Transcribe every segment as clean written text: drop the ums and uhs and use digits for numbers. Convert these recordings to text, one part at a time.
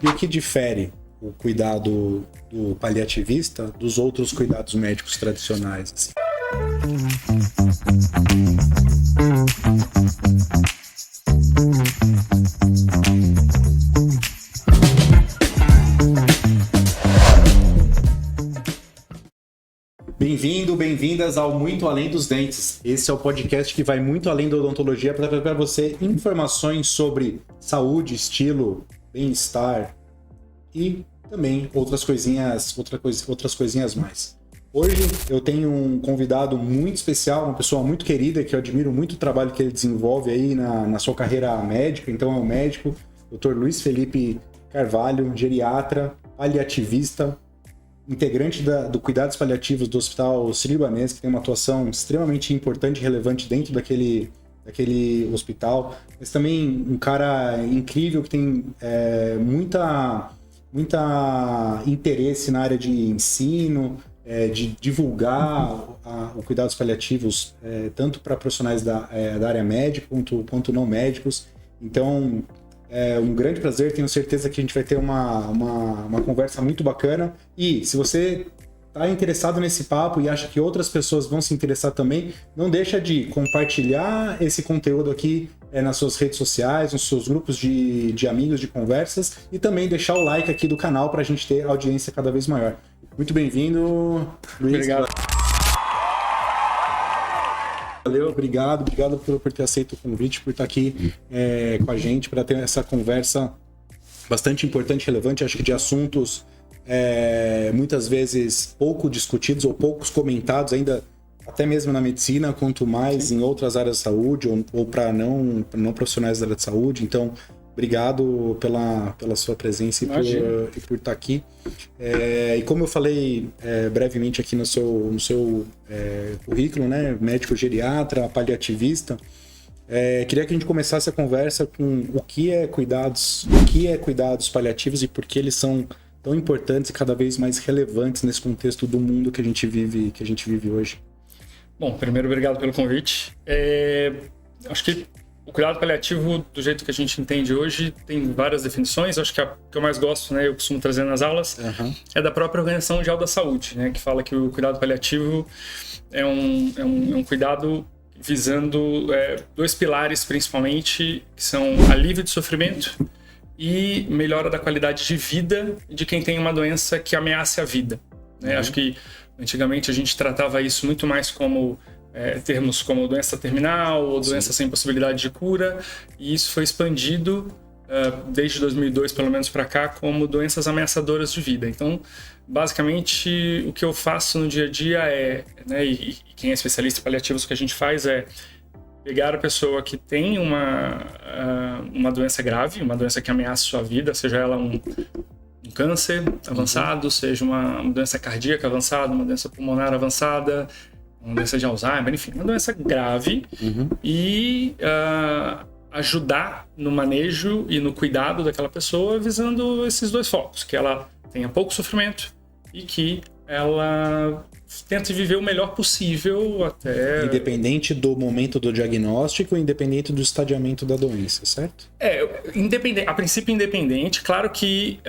E o que difere o cuidado do paliativista dos outros cuidados médicos tradicionais, assim? Bem-vindo, bem-vindas ao Muito Além dos Dentes. Esse é o podcast que vai muito além da odontologia para trazer para você informações sobre saúde, estilo, bem-estar e também outras coisinhas mais. Hoje eu tenho um convidado muito especial, uma pessoa muito querida, que eu admiro muito o trabalho que ele desenvolve aí na sua carreira médica. Então é um médico, Dr. Luiz Felipe Carvalho, geriatra, paliativista, integrante do Cuidados Paliativos do Hospital Sírio-Libanês, que tem uma atuação extremamente importante e relevante dentro daquele hospital, mas também um cara incrível que tem muita interesse na área de ensino, de divulgar o cuidados paliativos, tanto para profissionais da área médica quanto não médicos. Então, é um grande prazer, tenho certeza que a gente vai ter uma conversa muito bacana. E se você está interessado nesse papo e acha que outras pessoas vão se interessar também, não deixa de compartilhar esse conteúdo aqui nas suas redes sociais, nos seus grupos de amigos, de conversas, e também deixar o like aqui do canal para a gente ter audiência cada vez maior. Muito bem-vindo, Luiz. Obrigado. Valeu, obrigado por ter aceito o convite, por estar aqui com a gente, para ter essa conversa bastante importante e relevante, acho que de assuntos muitas vezes pouco discutidos ou poucos comentados ainda, até mesmo na medicina, quanto mais Sim. em outras áreas de saúde ou para não profissionais da área de saúde. Então, obrigado pela sua presença e por estar aqui. E como eu falei brevemente aqui no seu currículo, né, médico geriatra, paliativista, queria que a gente começasse a conversa com o que é cuidados paliativos e por que eles são tão importantes e cada vez mais relevantes nesse contexto do mundo que a gente vive hoje. Bom, primeiro, obrigado pelo convite. Acho que o cuidado paliativo, do jeito que a gente entende hoje, tem várias definições. Acho que a que eu mais gosto, né, eu costumo trazer nas aulas, é da própria Organização Mundial da Saúde, né, que fala que o cuidado paliativo é um cuidado visando dois pilares, principalmente, que são alívio de sofrimento e melhora da qualidade de vida de quem tem uma doença que ameace a vida. Né? Acho que antigamente a gente tratava isso muito mais como termos como doença terminal ou doença sem possibilidade de cura, e isso foi expandido desde 2002 pelo menos para cá como doenças ameaçadoras de vida. Então, basicamente, o que eu faço no dia a dia né, e quem é especialista em paliativos, o que a gente faz é pegar a pessoa que tem uma doença grave, uma doença que ameaça a sua vida, seja ela um câncer avançado, seja uma doença cardíaca avançada, uma doença pulmonar avançada, uma doença de Alzheimer, enfim, uma doença grave, e ajudar no manejo e no cuidado daquela pessoa visando esses dois focos, que ela tenha pouco sofrimento e que ela tente viver o melhor possível até... Independente do momento do diagnóstico, independente do estadiamento da doença, certo? A princípio independente, claro que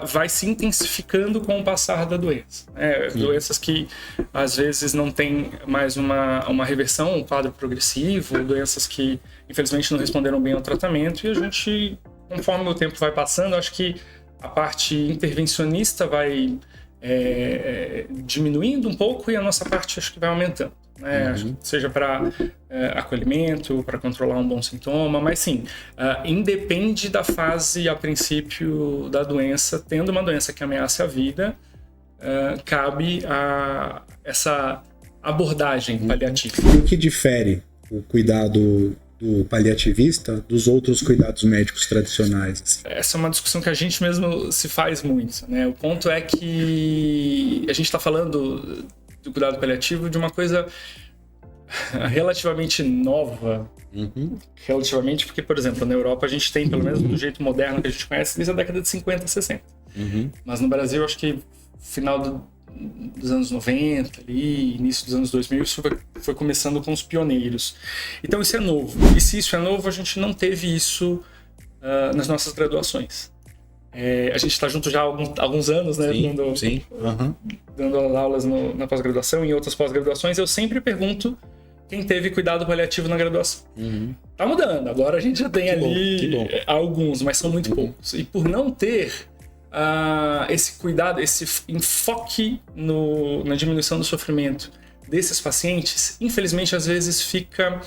vai se intensificando com o passar da doença. Doenças que às vezes não tem mais uma reversão, um quadro progressivo, doenças que infelizmente não responderam bem ao tratamento, e a gente, conforme o tempo vai passando, acho que a parte intervencionista vai diminuindo um pouco e a nossa parte acho que vai aumentando, né? Seja para acolhimento, para controlar um bom sintoma, mas sim, independe da fase a princípio da doença. Tendo uma doença que ameaça a vida, cabe a essa abordagem paliativa. E o que difere o cuidado do paliativista dos outros cuidados médicos tradicionais? Assim? Essa é uma discussão que a gente mesmo se faz muito, né? O ponto é que a gente está falando do cuidado paliativo de uma coisa relativamente nova. Relativamente, porque, por exemplo, na Europa a gente tem, pelo menos do jeito moderno que a gente conhece, desde a década de 50, 60. Mas no Brasil, acho que final dos anos 90, ali, início dos anos 2000, isso foi começando com os pioneiros. Então isso é novo. E se isso é novo, a gente não teve isso nas nossas graduações. A gente está junto já há alguns anos, né? Sim. Dando aulas na pós-graduação e em outras pós-graduações, eu sempre pergunto quem teve cuidado paliativo na graduação. Tá mudando, agora a gente já tem alguns, mas são muito poucos. E por não ter esse cuidado, esse enfoque na diminuição do sofrimento desses pacientes, infelizmente às vezes fica,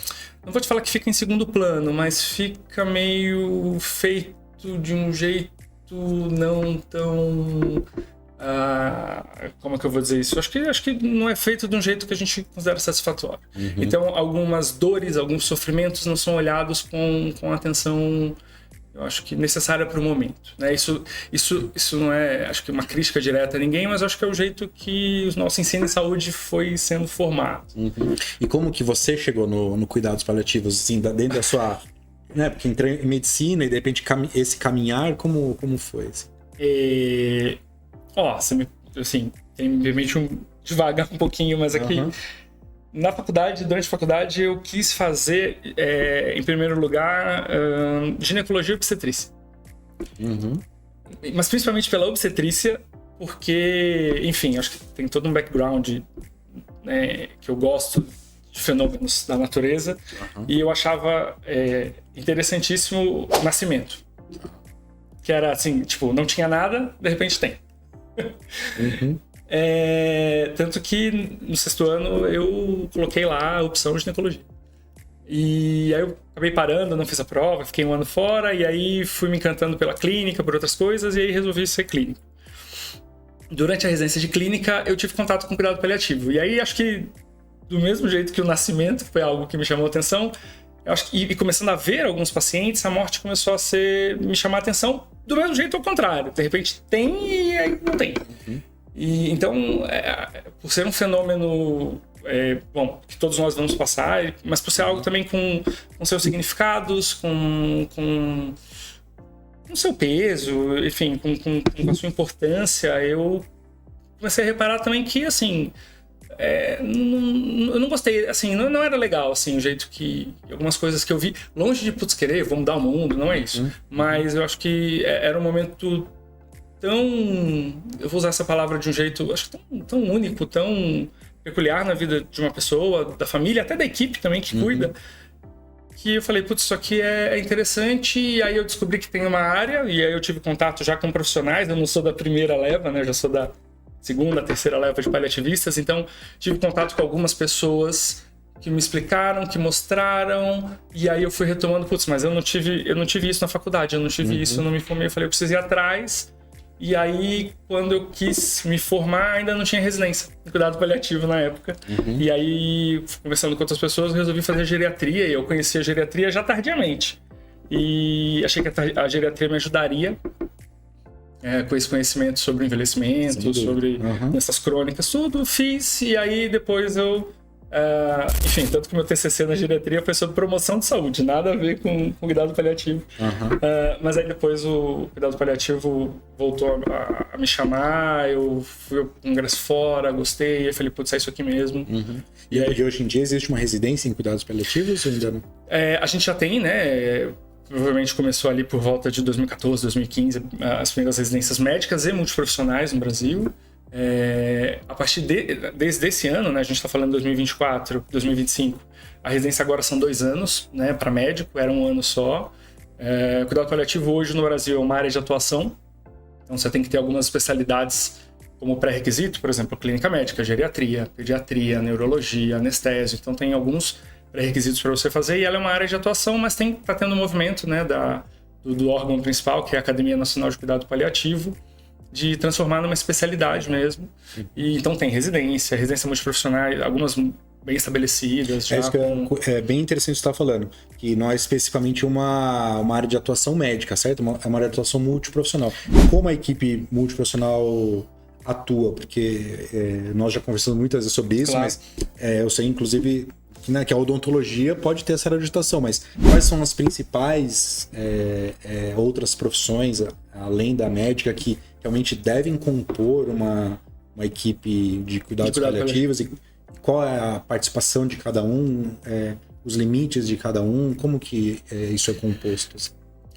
não vou te falar que fica em segundo plano, mas fica meio feito de um jeito não tão... como é que eu vou dizer isso? Acho que não é feito de um jeito que a gente considera satisfatório. Então, algumas dores, alguns sofrimentos não são olhados com atenção, eu acho que necessária para o momento. Né? Isso não é, acho que uma crítica direta a ninguém, mas acho que é o jeito que o nosso ensino em saúde foi sendo formado. E como que você chegou no cuidados paliativos, assim, dentro da sua... Né? Porque entrei em medicina e de repente esse caminhar, como foi? Assim? Você me permite devagar um pouquinho, mas aqui na faculdade, durante a faculdade, eu quis fazer, em primeiro lugar, ginecologia e obstetrícia. Mas principalmente pela obstetrícia, porque, enfim, acho que tem todo um background, né, que eu gosto de fenômenos da natureza, e eu achava interessantíssimo o nascimento. Que era assim, tipo, não tinha nada, de repente tem. Tanto que no 6º ano eu coloquei lá a opção de ginecologia. E aí eu acabei parando, não fiz a prova, fiquei um ano fora, e aí fui me encantando pela clínica, por outras coisas, e aí resolvi ser clínico. Durante a residência de clínica, eu tive contato com cuidado paliativo. E aí acho que, do mesmo jeito que o nascimento foi algo que me chamou a atenção, eu acho que, e começando a ver alguns pacientes, a morte começou a me chamar a atenção do mesmo jeito ao contrário. De repente tem e aí não tem. E, então, por ser um fenômeno que todos nós vamos passar, mas por ser algo também com seus significados, com seu peso, enfim, com a sua importância, eu comecei a reparar também que, assim... eu não gostei, assim, não era legal, assim, o jeito que... Algumas coisas que eu vi, longe de, querer, vou mudar o mundo, não é isso. Mas eu acho que era um momento tão... Eu vou usar essa palavra de um jeito, acho que tão único, tão peculiar na vida de uma pessoa, da família, até da equipe também que cuida, que eu falei, putz, isso aqui é interessante, e aí eu descobri que tem uma área, e aí eu tive contato já com profissionais, eu não sou da primeira leva, né, eu já sou da 2ª, 3ª leva de paliativistas, então tive contato com algumas pessoas que me explicaram, que mostraram, e aí eu fui retomando, putz, mas eu não tive isso na faculdade, eu não tive isso, eu não me formei, eu falei, eu preciso ir atrás, e aí quando eu quis me formar, ainda não tinha residência de cuidado paliativo na época, e aí, conversando com outras pessoas, eu resolvi fazer geriatria, e eu conheci a geriatria já tardiamente, e achei que a geriatria me ajudaria com esse conhecimento sobre envelhecimento, sobre essas crônicas, tudo fiz, e aí depois eu... enfim, tanto que meu TCC na geriatria foi sobre promoção de saúde, nada a ver com cuidado paliativo. Mas aí depois o cuidado paliativo voltou a me chamar, eu fui ao congresso fora, gostei, aí falei, putz, é isso aqui mesmo. E aí, hoje em dia existe uma residência em cuidados paliativos ou ainda não? A gente já tem, né? Provavelmente começou ali por volta de 2014, 2015, as primeiras residências médicas e multiprofissionais no Brasil. A partir desde esse ano, né, a gente está falando 2024, 2025, a residência agora são 2 anos, né, para médico, era 1 ano só. Cuidado paliativo hoje no Brasil é uma área de atuação, então você tem que ter algumas especialidades como pré-requisito, por exemplo, clínica médica, geriatria, pediatria, neurologia, anestésio, então tem alguns pré-requisitos para você fazer, e ela é uma área de atuação, mas está tendo um movimento, né, do órgão principal, que é a Academia Nacional de Cuidado Paliativo, de transformar numa especialidade mesmo. E então tem residência multiprofissional, algumas bem estabelecidas. Já isso que é bem interessante você estar falando, que não é especificamente uma área de atuação médica, certo? É uma área de atuação multiprofissional. Como a equipe multiprofissional atua? Porque nós já conversamos muitas vezes sobre isso, mas eu sei, inclusive, que a odontologia pode ter essa área de atuação, mas quais são as principais outras profissões, além da médica, que realmente devem compor uma equipe de cuidados paliativos? E qual é a participação de cada um, os limites de cada um, como que isso é composto?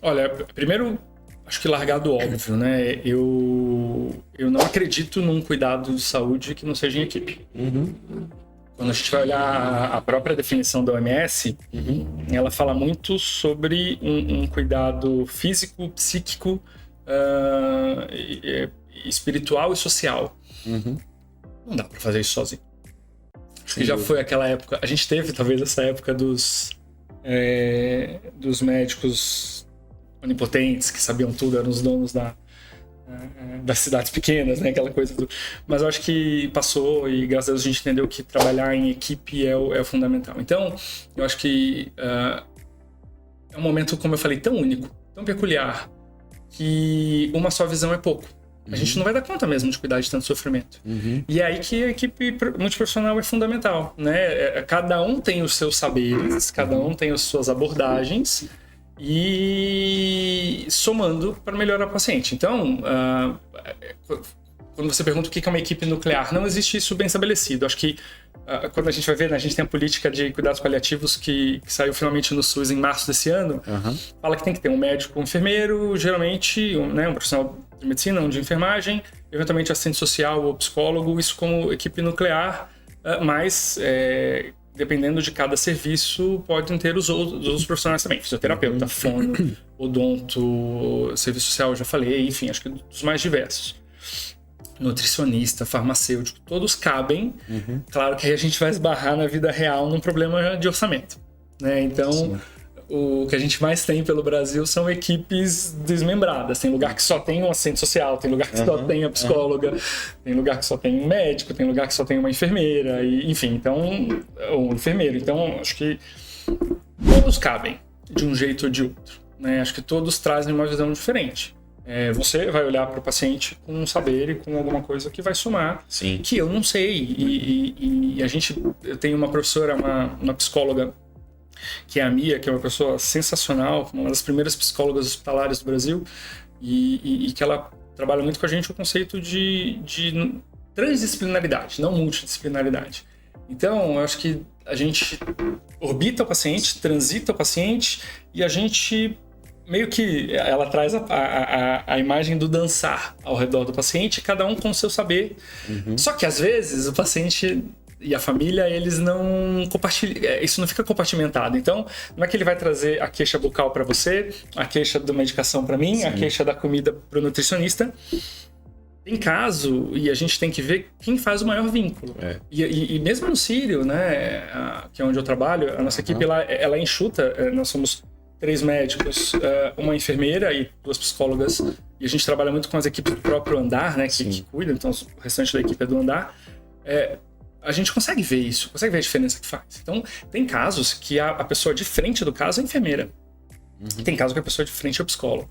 Olha, primeiro, acho que largar do óbvio, né? Eu não acredito num cuidado de saúde que não seja em equipe. Quando a gente vai olhar a própria definição da OMS, ela fala muito sobre um cuidado físico, psíquico, espiritual e social. Não dá para fazer isso sozinho. Acho que já foi aquela época. A gente teve talvez essa época dos médicos onipotentes que sabiam tudo, eram os donos das cidades pequenas, né? Aquela coisa Mas eu acho que passou e graças a Deus a gente entendeu que trabalhar em equipe é o fundamental. Então, eu acho que é um momento, como eu falei, tão único, tão peculiar, que uma só visão é pouco. A gente não vai dar conta mesmo de cuidar de tanto sofrimento. E é aí que a equipe multiprofissional é fundamental, né? Cada um tem os seus saberes, cada um tem as suas abordagens e somando para melhorar o paciente. Então, quando você pergunta o que é uma equipe nuclear, não existe isso bem estabelecido. Acho que quando a gente vai ver, né, a gente tem a política de cuidados paliativos que saiu finalmente no SUS em março desse ano, fala que tem que ter um médico, um enfermeiro, geralmente um profissional de medicina, um de enfermagem, eventualmente assistente social ou psicólogo, isso como equipe nuclear, mas dependendo de cada serviço, podem ter os outros profissionais também, fisioterapeuta, fono, odonto, serviço social, eu já falei, enfim, acho que dos mais diversos. Nutricionista, farmacêutico, todos cabem. Claro que aí a gente vai esbarrar na vida real num problema de orçamento, né? Então, o que a gente mais tem pelo Brasil são equipes desmembradas. Tem lugar que só tem um assistente social, tem lugar que só tem a psicóloga, tem lugar que só tem um médico, tem lugar que só tem uma enfermeira, e, enfim, então, um enfermeiro. Então, acho que todos cabem de um jeito ou de outro, né? Acho que todos trazem uma visão diferente. Você vai olhar para o paciente com um saber e com alguma coisa que vai somar, que eu não sei. E eu tenho uma professora, uma psicóloga, que é a Mia, que é uma pessoa sensacional, uma das primeiras psicólogas hospitalares do Brasil, e que ela trabalha muito com a gente o conceito de transdisciplinaridade, não multidisciplinaridade. Então, eu acho que a gente orbita o paciente, transita o paciente, e a gente meio que ela traz a imagem do dançar ao redor do paciente, cada um com o seu saber. Só que às vezes o paciente e a família, eles não compartilham, isso não fica compartimentado. Então, não é que ele vai trazer a queixa bucal para você, a queixa da medicação para mim, a queixa da comida para o nutricionista. Tem caso, e a gente tem que ver quem faz o maior vínculo. E mesmo no Sírio, né, que é onde eu trabalho, a nossa equipe ela é enxuta, nós somos 3 médicos, uma enfermeira e 2 psicólogas, e a gente trabalha muito com as equipes do próprio andar, né, que cuidam, então o restante da equipe é do andar. A gente consegue ver isso, consegue ver a diferença que faz. Então, tem casos que a pessoa de frente do caso é a enfermeira. Tem caso que a pessoa de frente é o psicólogo.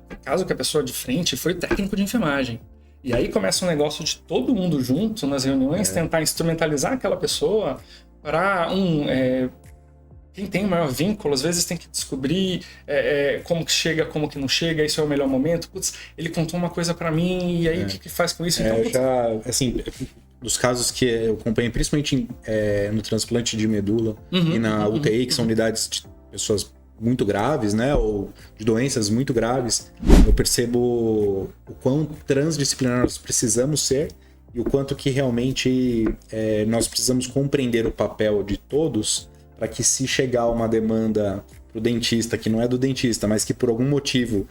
Tem caso que a pessoa de frente foi o técnico de enfermagem. E aí começa um negócio de todo mundo junto nas reuniões, tentar instrumentalizar aquela pessoa para quem tem o maior vínculo, às vezes tem que descobrir como que chega, como que não chega, isso é o melhor momento. Putz, ele contou uma coisa pra mim, e aí o que faz com isso? Então, assim, dos casos que eu acompanhei, principalmente no transplante de medula e na UTI, que são unidades de pessoas muito graves, né, ou de doenças muito graves, eu percebo o quão transdisciplinar nós precisamos ser e o quanto que realmente nós precisamos compreender o papel de todos, para que, se chegar uma demanda pro dentista, que não é do dentista, mas que por algum motivo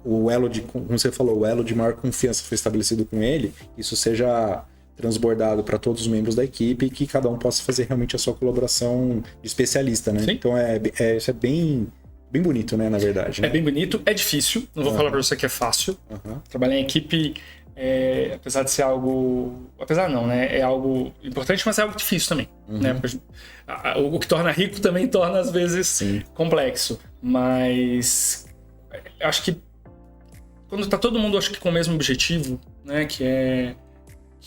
o elo como você falou, o elo de maior confiança foi estabelecido com ele, isso seja transbordado para todos os membros da equipe e que cada um possa fazer realmente a sua colaboração de especialista, né? Sim. Então isso é bem bonito, né, na verdade. Né? É bem bonito, é difícil, não vou falar para você que é fácil. Trabalhar em equipe, apesar de ser algo... Apesar não, né? É algo importante, mas é algo difícil também. Né? O que torna rico também torna, às vezes, complexo. Mas acho que quando tá todo mundo, acho que com o mesmo objetivo, né? Que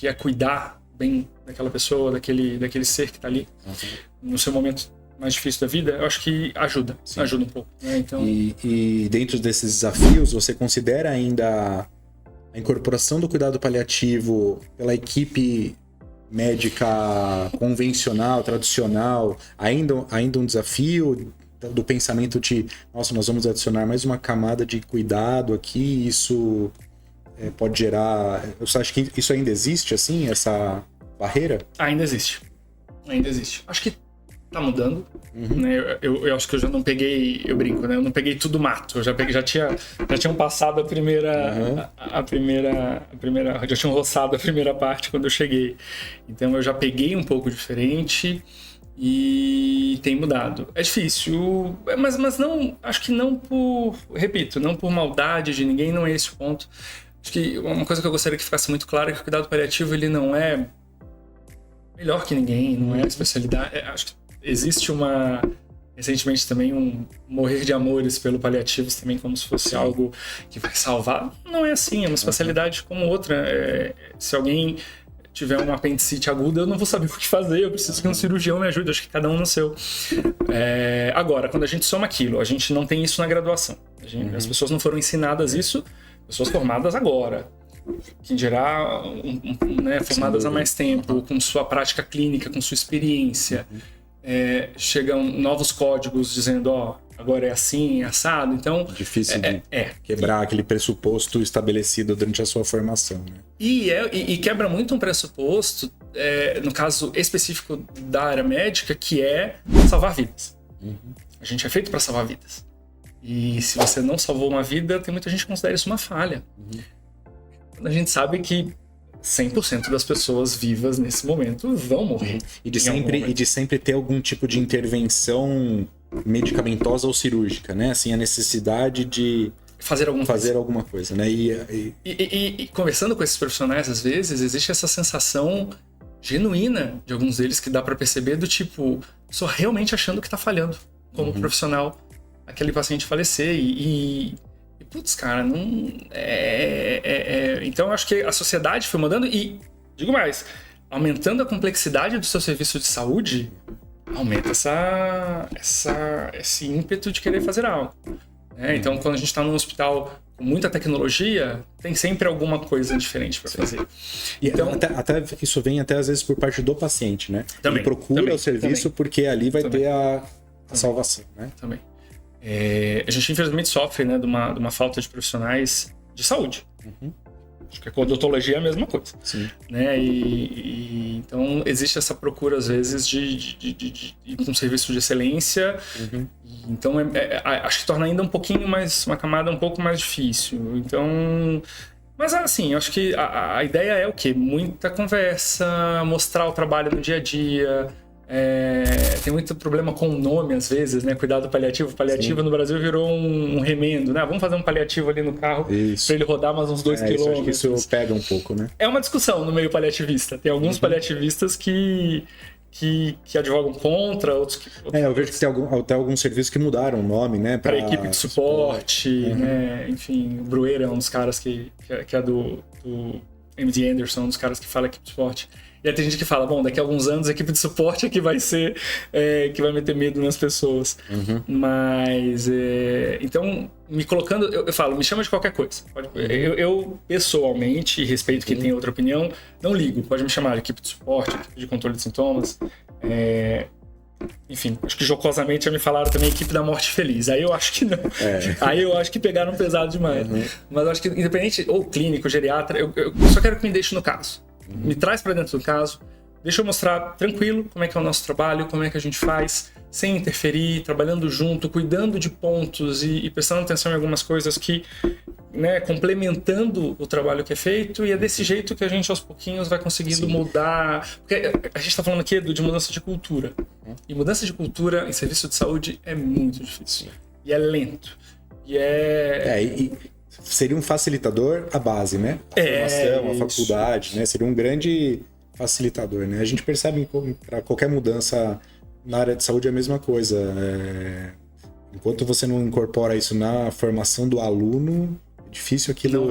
é cuidar bem daquela pessoa, daquele ser que tá ali no seu momento mais difícil da vida, eu acho que ajuda um pouco. Né? Então... E dentro desses desafios, você considera ainda a incorporação do cuidado paliativo pela equipe médica convencional, tradicional, ainda um desafio? do pensamento de, nossa, nós vamos adicionar mais uma camada de cuidado aqui, isso pode gerar... Você acha que isso ainda existe, assim, essa barreira? Ainda existe. Acho que tá mudando, né? Eu acho que eu já não peguei, eu brinco, né? Eu não peguei tudo mato. Eu já tinham passado já tinham roçado a primeira parte quando eu cheguei. Então eu já peguei um pouco diferente e tem mudado. É difícil, mas não, acho que não por maldade de ninguém, não é esse o ponto. Acho que uma coisa que eu gostaria que ficasse muito clara é que o cuidado paliativo, ele não é melhor que ninguém, não é especialidade. Acho que existe recentemente também um morrer de amores pelo paliativos também, como se fosse algo que vai salvar. Não é assim, é uma especialidade como outra. Se alguém tiver uma apendicite aguda, eu não vou saber o que fazer, eu preciso que um cirurgião me ajude, acho que cada um no seu. Agora, quando a gente soma aquilo, a gente não tem isso na graduação. As pessoas não foram ensinadas isso, pessoas formadas agora. Que dirá, né, formadas há mais tempo, com sua prática clínica, com sua experiência. Chegam novos códigos dizendo, agora é assim, é assado. Então, difícil de quebrar aquele pressuposto estabelecido durante a sua formação. Né? E quebra muito um pressuposto, no caso específico da área médica, que é salvar vidas. A gente é feito para salvar vidas. E se você não salvou uma vida, tem muita gente que considera isso uma falha. A gente sabe que 100% das pessoas vivas nesse momento vão morrer. E de sempre ter algum tipo de intervenção medicamentosa ou cirúrgica, né? Assim, a necessidade de fazer alguma coisa, né? E conversando com esses profissionais, às vezes, existe essa sensação genuína de alguns deles que dá pra perceber do tipo, só realmente achando que tá falhando como profissional aquele paciente falecer e putz, cara, não... Então, eu acho que a sociedade foi mudando e, digo mais, aumentando a complexidade do seu serviço de saúde, aumenta esse ímpeto de querer fazer algo. Então, quando a gente está num hospital com muita tecnologia, tem sempre alguma coisa diferente para fazer. E então, até isso vem até às vezes por parte do paciente, né? Ele procura o serviço porque ali vai ter a salvação, né? Também. A gente infelizmente sofre, né, de uma falta de profissionais de saúde. Acho que com a odontologia é a mesma coisa. Sim. Né? Então existe essa procura às vezes de um serviço de excelência. Então acho que torna ainda uma camada um pouco mais difícil. Então, mas assim, acho que a ideia é o quê? Muita conversa, mostrar o trabalho no dia a dia. Tem muito problema com o nome às vezes, né? Cuidado paliativo. Paliativo no Brasil virou um remendo, né? Vamos fazer um paliativo ali no carro para ele rodar mais uns 2 quilômetros. Isso pega um pouco, né? É uma discussão no meio paliativista. Tem alguns paliativistas que advogam contra, outros que... eu vejo que tem até alguns serviços que mudaram o nome, né? Para equipe de suporte, né? Enfim, o Brueira é um dos caras que é do MD Anderson, um dos caras que fala equipe de suporte. E aí tem gente que fala, bom, daqui a alguns anos a equipe de suporte é que vai ser, que vai meter medo nas pessoas. Mas, então, me colocando, eu falo, me chama de qualquer coisa. Eu pessoalmente, respeito quem tem outra opinião, não ligo. Pode me chamar de equipe de suporte, equipe de controle de sintomas. Enfim, acho que jocosamente já me falaram também equipe da morte feliz. Aí eu acho que não. Aí eu acho que pegaram pesado demais. Mas eu acho que independente, ou clínico, geriatra, eu só quero que me deixe no caso. Me traz para dentro do caso, deixa eu mostrar tranquilo como é que é o nosso trabalho, como é que a gente faz, sem interferir, trabalhando junto, cuidando de pontos e prestando atenção em algumas coisas que, né, complementando o trabalho que é feito, e é desse jeito que a gente aos pouquinhos vai conseguindo mudar. Porque a gente está falando aqui de mudança de cultura. E mudança de cultura em serviço de saúde é muito difícil. E é lento. Seria um facilitador a base, né? A formação, a faculdade, né? Seria um grande facilitador, né? A gente percebe para qualquer mudança na área de saúde é a mesma coisa. Enquanto você não incorpora isso na formação do aluno, é difícil aquilo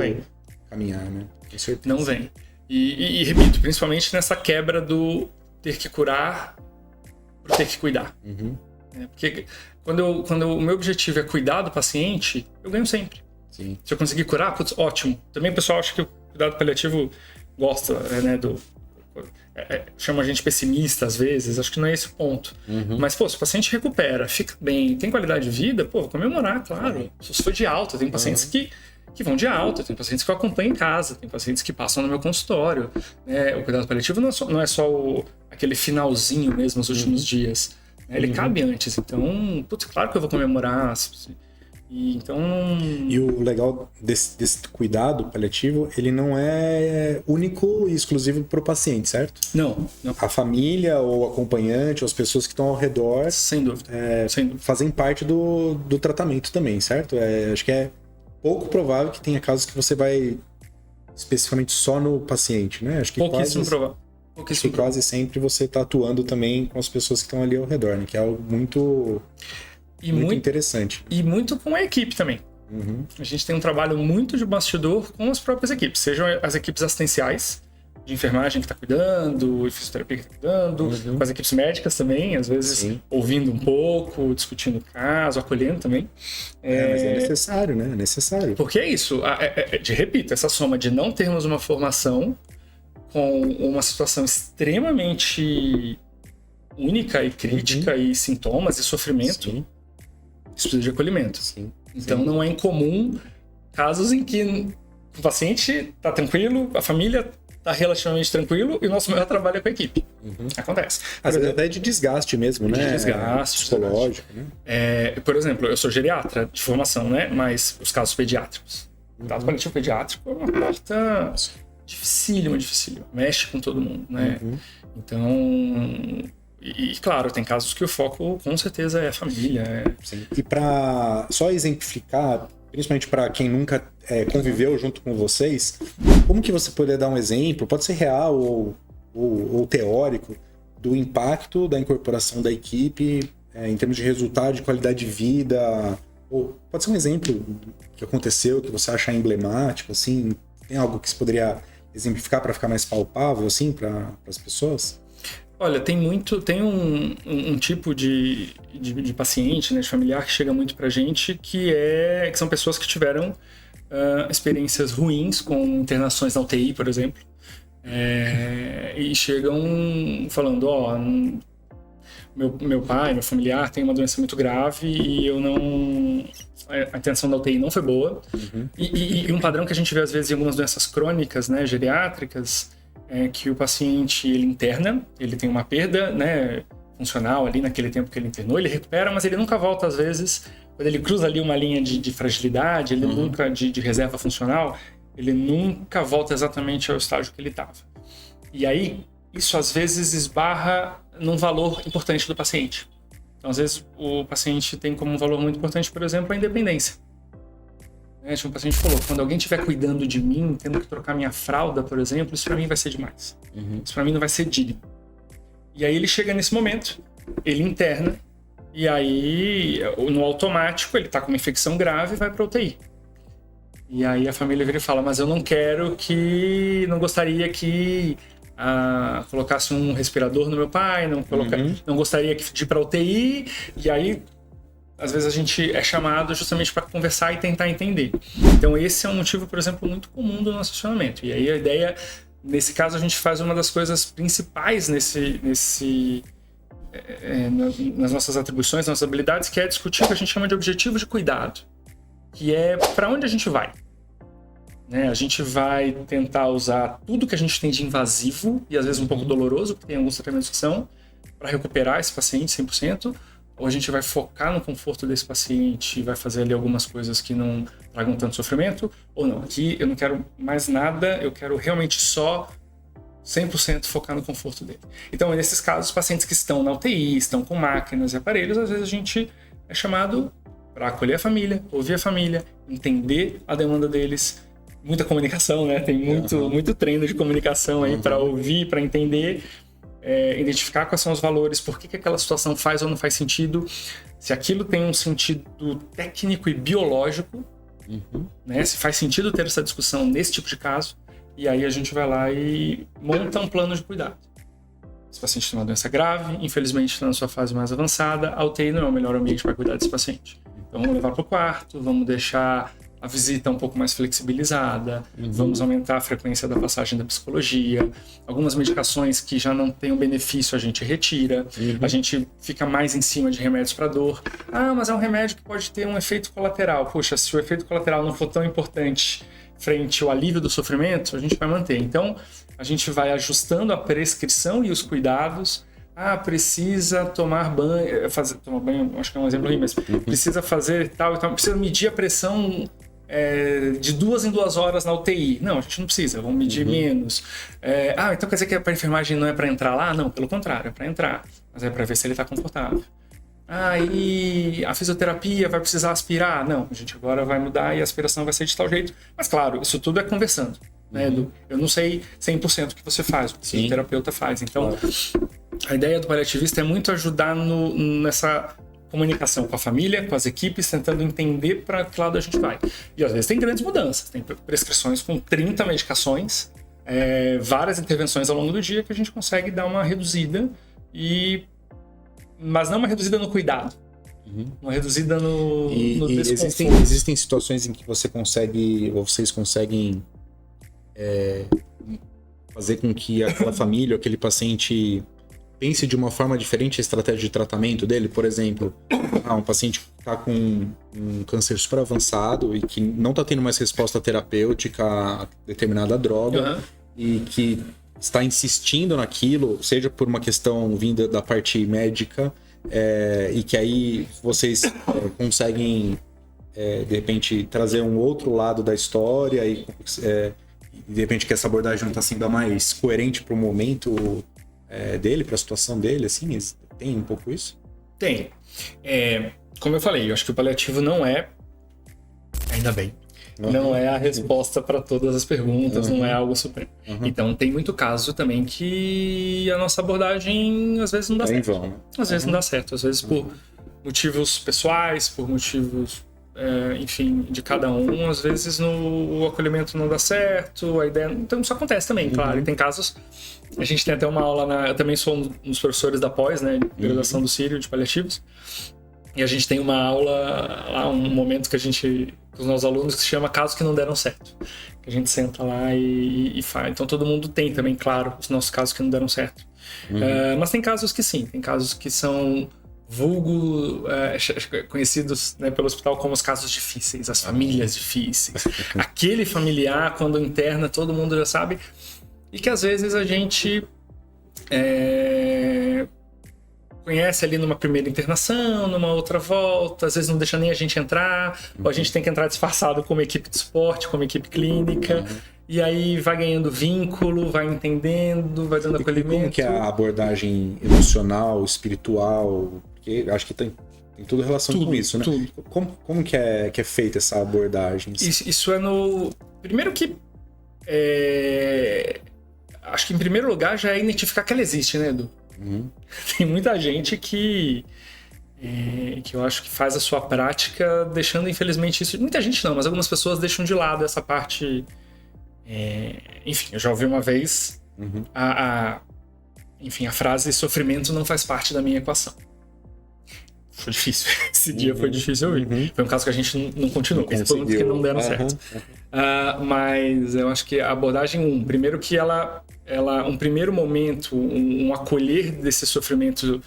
caminhar, né? Com certeza. Não vem. E repito, principalmente nessa quebra do ter que curar por ter que cuidar. Porque quando o meu objetivo é cuidar do paciente, eu ganho sempre. Sim. Se eu conseguir curar, putz, ótimo. Também o pessoal acha que o cuidado paliativo gosta, né, chama a gente pessimista às vezes, acho que não é esse o ponto. Mas, pô, se o paciente recupera, fica bem, tem qualidade de vida, pô, vou comemorar, claro. Se for de alta, tem pacientes que vão de alta, tem pacientes que eu acompanho em casa, tem pacientes que passam no meu consultório. Né? O cuidado paliativo não é só aquele finalzinho mesmo, os últimos dias. Né? Ele cabe antes, então, putz, claro que eu vou comemorar. E o legal desse cuidado paliativo, ele não é único e exclusivo para o paciente, certo? Não. A família, ou o acompanhante, ou as pessoas que estão ao redor... Sem dúvida. Fazem parte do tratamento também, certo? Acho que é pouco provável que tenha casos que você vai especificamente só no paciente, né? Acho que pouquíssimo provável. Acho que quase sempre você está atuando também com as pessoas que estão ali ao redor, né? Que é algo muito interessante. E muito com a equipe também. A gente tem um trabalho muito de bastidor com as próprias equipes, sejam as equipes assistenciais, de enfermagem que está cuidando, e fisioterapia que está cuidando, com as equipes médicas também, às vezes ouvindo um pouco, discutindo o caso, acolhendo também. Mas é necessário, né? É necessário. Porque é isso, repito, essa soma de não termos uma formação com uma situação extremamente única e crítica e sintomas e sofrimento, isso precisa de acolhimento. Então não é incomum casos em que o paciente está tranquilo, a família está relativamente tranquilo e o nosso maior trabalho é com a equipe. Acontece. Às vezes até de desgaste mesmo, né? De desgaste. Psicológico, né? Por exemplo, eu sou geriatra de formação, né? Mas os casos pediátricos. O cuidado paliativo pediátrico é uma porta dificílima. Mexe com todo mundo, né? Então... E claro, tem casos que o foco com certeza é a família. Sim. E para só exemplificar, principalmente para quem nunca conviveu junto com vocês, como que você poderia dar um exemplo, pode ser real ou teórico, do impacto da incorporação da equipe em termos de resultado, de qualidade de vida? Ou pode ser um exemplo que aconteceu, que você acha emblemático, assim? Tem algo que você poderia exemplificar para ficar mais palpável, assim, para as pessoas? Olha, tem um tipo de paciente, né, de familiar que chega muito pra gente, que são pessoas que tiveram experiências ruins com internações na UTI, por exemplo, e chegam falando, meu pai, meu familiar tem uma doença muito grave e a internação da UTI não foi boa. E um padrão que a gente vê às vezes em algumas doenças crônicas, né, geriátricas, é que o paciente ele interna, ele tem uma perda, né, funcional ali naquele tempo que ele internou, ele recupera, mas ele nunca volta às vezes, quando ele cruza ali uma linha de fragilidade, ele nunca de reserva funcional, ele nunca volta exatamente ao estágio que ele estava. E aí, isso às vezes esbarra num valor importante do paciente. Então, às vezes, o paciente tem como um valor muito importante, por exemplo, a independência. Um paciente falou, quando alguém estiver cuidando de mim, tendo que trocar minha fralda, por exemplo, isso para mim vai ser demais. Isso para mim não vai ser digno. E aí ele chega nesse momento, ele interna, e aí, no automático, ele está com uma infecção grave e vai para UTI. E aí a família vira e fala, mas eu não gostaria que colocasse um respirador no meu pai, não gostaria de ir para UTI, e aí... Às vezes a gente é chamado justamente para conversar e tentar entender. Então esse é um motivo, por exemplo, muito comum do nosso acionamento. E aí a ideia, nesse caso, a gente faz uma das coisas principais nas nossas atribuições, nas nossas habilidades, que é discutir o que a gente chama de objetivo de cuidado, que é para onde a gente vai. Né? A gente vai tentar usar tudo que a gente tem de invasivo e às vezes um pouco doloroso, porque tem alguns tratamentos que são, para recuperar esse paciente 100%. Ou a gente vai focar no conforto desse paciente e vai fazer ali algumas coisas que não tragam tanto sofrimento, ou não. Aqui eu não quero mais nada, eu quero realmente só 100% focar no conforto dele. Então, nesses casos, os pacientes que estão na UTI, estão com máquinas e aparelhos, às vezes a gente é chamado para acolher a família, ouvir a família, entender a demanda deles. Muita comunicação, né? Tem muito treino de comunicação aí para ouvir, para entender. Identificar quais são os valores, por que aquela situação faz ou não faz sentido, se aquilo tem um sentido técnico e biológico, né? Se faz sentido ter essa discussão nesse tipo de caso, e aí a gente vai lá e monta um plano de cuidado. Esse paciente tem uma doença grave, infelizmente está na sua fase mais avançada, a UTI não é o melhor ambiente para cuidar desse paciente. Então vamos levar para o quarto, vamos deixar a visita um pouco mais flexibilizada, vamos aumentar a frequência da passagem da psicologia, algumas medicações que já não têm o benefício a gente retira, a gente fica mais em cima de remédios para dor. Mas é um remédio que pode ter um efeito colateral. Poxa, se o efeito colateral não for tão importante frente ao alívio do sofrimento, a gente vai manter. Então, a gente vai ajustando a prescrição e os cuidados. Precisa tomar banho, tomar banho, acho que é um exemplo ruim, mas precisa fazer tal e tal, precisa medir a pressão de 2 em 2 horas na UTI. Não, a gente não precisa, vamos medir menos. Então quer dizer que para enfermagem não é para entrar lá? Não, pelo contrário, é para entrar, mas é para ver se ele está confortável. E a fisioterapia vai precisar aspirar? Não, a gente agora vai mudar e a aspiração vai ser de tal jeito. Mas claro, isso tudo é conversando. Né, eu não sei 100% o que você faz, o que o terapeuta faz. Então, a ideia do paliativista é muito ajudar nessa comunicação com a família, com as equipes, tentando entender para que lado a gente vai. E às vezes tem grandes mudanças, tem prescrições com 30 medicações, várias intervenções ao longo do dia que a gente consegue dar uma reduzida, mas não uma reduzida no cuidado, uma reduzida no desconforto. Existem situações em que você consegue, ou vocês conseguem fazer com que aquela família, aquele paciente pense de uma forma diferente a estratégia de tratamento dele. Por exemplo, um paciente que está com um câncer super avançado e que não está tendo mais resposta terapêutica a determinada droga e que está insistindo naquilo, seja por uma questão vinda da parte médica, e que aí vocês conseguem, de repente, trazer um outro lado da história e de repente que essa abordagem não está sendo a mais coerente para o momento dele, para a situação dele, assim, tem um pouco isso? Tem. Como eu falei, eu acho que o paliativo não é, ainda bem, não é a resposta para todas as perguntas, não é algo supremo. Então tem muito caso também que a nossa abordagem às vezes não dá certo. Vão, né? Às vezes não dá certo, às vezes por motivos pessoais, por motivos enfim, de cada um, às vezes o acolhimento não dá certo, a ideia... Então isso acontece também, claro, e tem casos... A gente tem até uma aula, eu também sou um dos professores da pós, né, de graduação do Sírio, de paliativos, e a gente tem uma aula lá, um momento que a gente, com os nossos alunos, que se chama Casos que não deram certo, que a gente senta lá e faz. Então todo mundo tem também, claro, os nossos casos que não deram certo. Mas tem casos que sim, tem casos que são conhecidos, né, pelo hospital como os casos difíceis, as famílias difíceis. Aquele familiar, quando interna, todo mundo já sabe, e que às vezes a gente conhece ali numa primeira internação, numa outra volta, às vezes não deixa nem a gente entrar, ou a gente tem que entrar disfarçado como equipe de suporte, como equipe clínica, e aí vai ganhando vínculo, vai entendendo, vai dando acolhimento. Como que é a abordagem emocional, espiritual? Porque acho que tem tudo relação com isso, né? Tudo. Como que é feita essa abordagem? Isso é no... Primeiro que... Acho que em primeiro lugar já é identificar que ela existe, né, Edu? Tem muita gente que eu acho que faz a sua prática deixando, infelizmente, isso... Muita gente não, mas algumas pessoas deixam de lado essa parte... Enfim, eu já ouvi uma vez enfim, a frase sofrimento não faz parte da minha equação. Foi difícil. Esse dia foi difícil ouvir. Foi um caso que a gente não continuou. Esse foi um que não deram certo. Mas eu acho que a abordagem, primeiro que ela um primeiro momento, um acolher desse sofrimento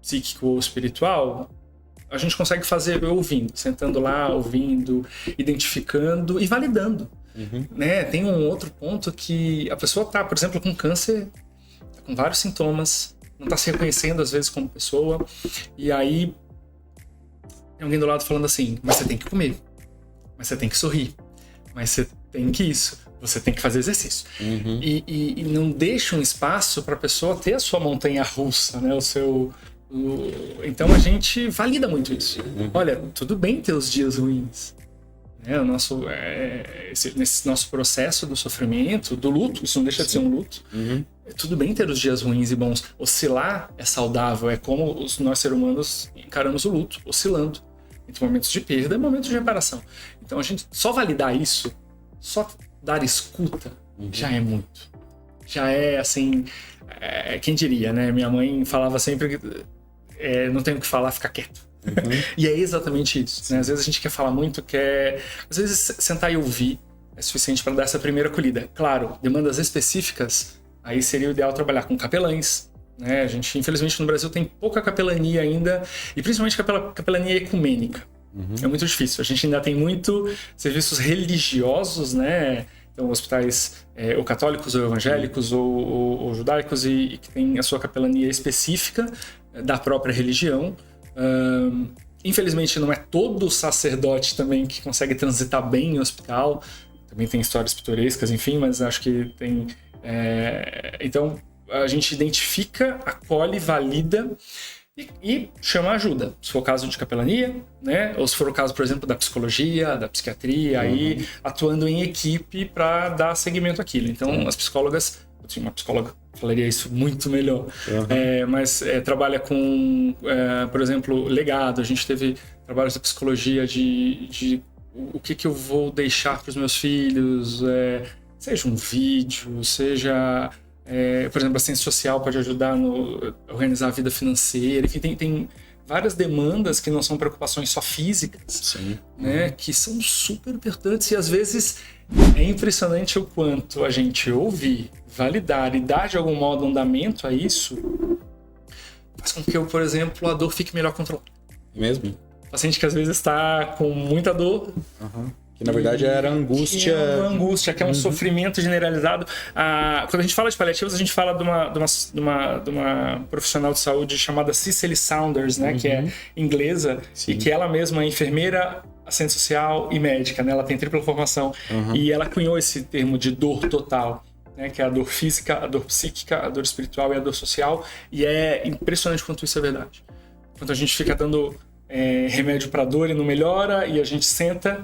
psíquico ou espiritual, a gente consegue fazer ouvindo, sentando lá, ouvindo, identificando e validando. Né? Tem um outro ponto que a pessoa tá, por exemplo, com câncer, com vários sintomas, não tá se reconhecendo às vezes como pessoa, e aí tem alguém do lado falando assim, mas você tem que comer, mas você tem que sorrir, mas você tem que isso, você tem que fazer exercício. E não deixa um espaço para a pessoa ter a sua montanha russa, né? Então a gente valida muito isso. Olha, tudo bem ter os dias ruins. Nesse nosso processo do sofrimento, do luto, isso não deixa de ser um luto. Tudo bem ter os dias ruins e bons. Oscilar é saudável, é como nós seres humanos encaramos o luto, oscilando entre momentos de perda e momentos de reparação. Então a gente só validar isso, só dar escuta, já é muito. Já é assim, quem diria, né? Minha mãe falava sempre que não tenho o que falar, fica quieto. E é exatamente isso, né? Às vezes a gente quer falar muito, às vezes sentar e ouvir é suficiente para dar essa primeira acolhida. Claro, demandas específicas, aí seria o ideal trabalhar com capelães, né? A gente, infelizmente, no Brasil tem pouca capelania ainda, e principalmente capelania ecumênica. É muito difícil. A gente ainda tem muito serviços religiosos, né? Então, hospitais ou católicos, ou evangélicos, ou judaicos, e que tem a sua capelania específica da própria religião. Infelizmente, não é todo sacerdote também que consegue transitar bem no hospital. Também tem histórias pitorescas, enfim, mas acho que tem... Então, a gente identifica, acolhe, valida e chama ajuda. Se for o caso de capelania, né? Ou se for o caso, por exemplo, da psicologia, da psiquiatria, aí atuando em equipe para dar seguimento àquilo. Então, as psicólogas, uma psicóloga falaria isso muito melhor, mas trabalha com, por exemplo, legado. A gente teve trabalhos de psicologia de o que eu vou deixar para os meus filhos, seja um vídeo, seja... por exemplo, a ciência social pode ajudar a organizar a vida financeira. Enfim, tem várias demandas que não são preocupações só físicas, né, que são super importantes, e às vezes é impressionante o quanto a gente ouvir, validar e dar de algum modo andamento a isso faz com que, por exemplo, a dor fique melhor controlada. Mesmo? Paciente que às vezes está com muita dor, que na verdade era angústia. Que é um sofrimento generalizado. Quando a gente fala de paliativos, a gente fala de uma profissional de saúde chamada Cicely Saunders, né, que é inglesa, e que ela mesma é enfermeira, assistente social e médica, né? Ela tem tripla formação, e ela cunhou esse termo de dor total, né, que é a dor física, a dor psíquica, a dor espiritual e a dor social, e é impressionante quanto isso é verdade. Quando a gente fica dando remédio para dor e não melhora, e a gente senta,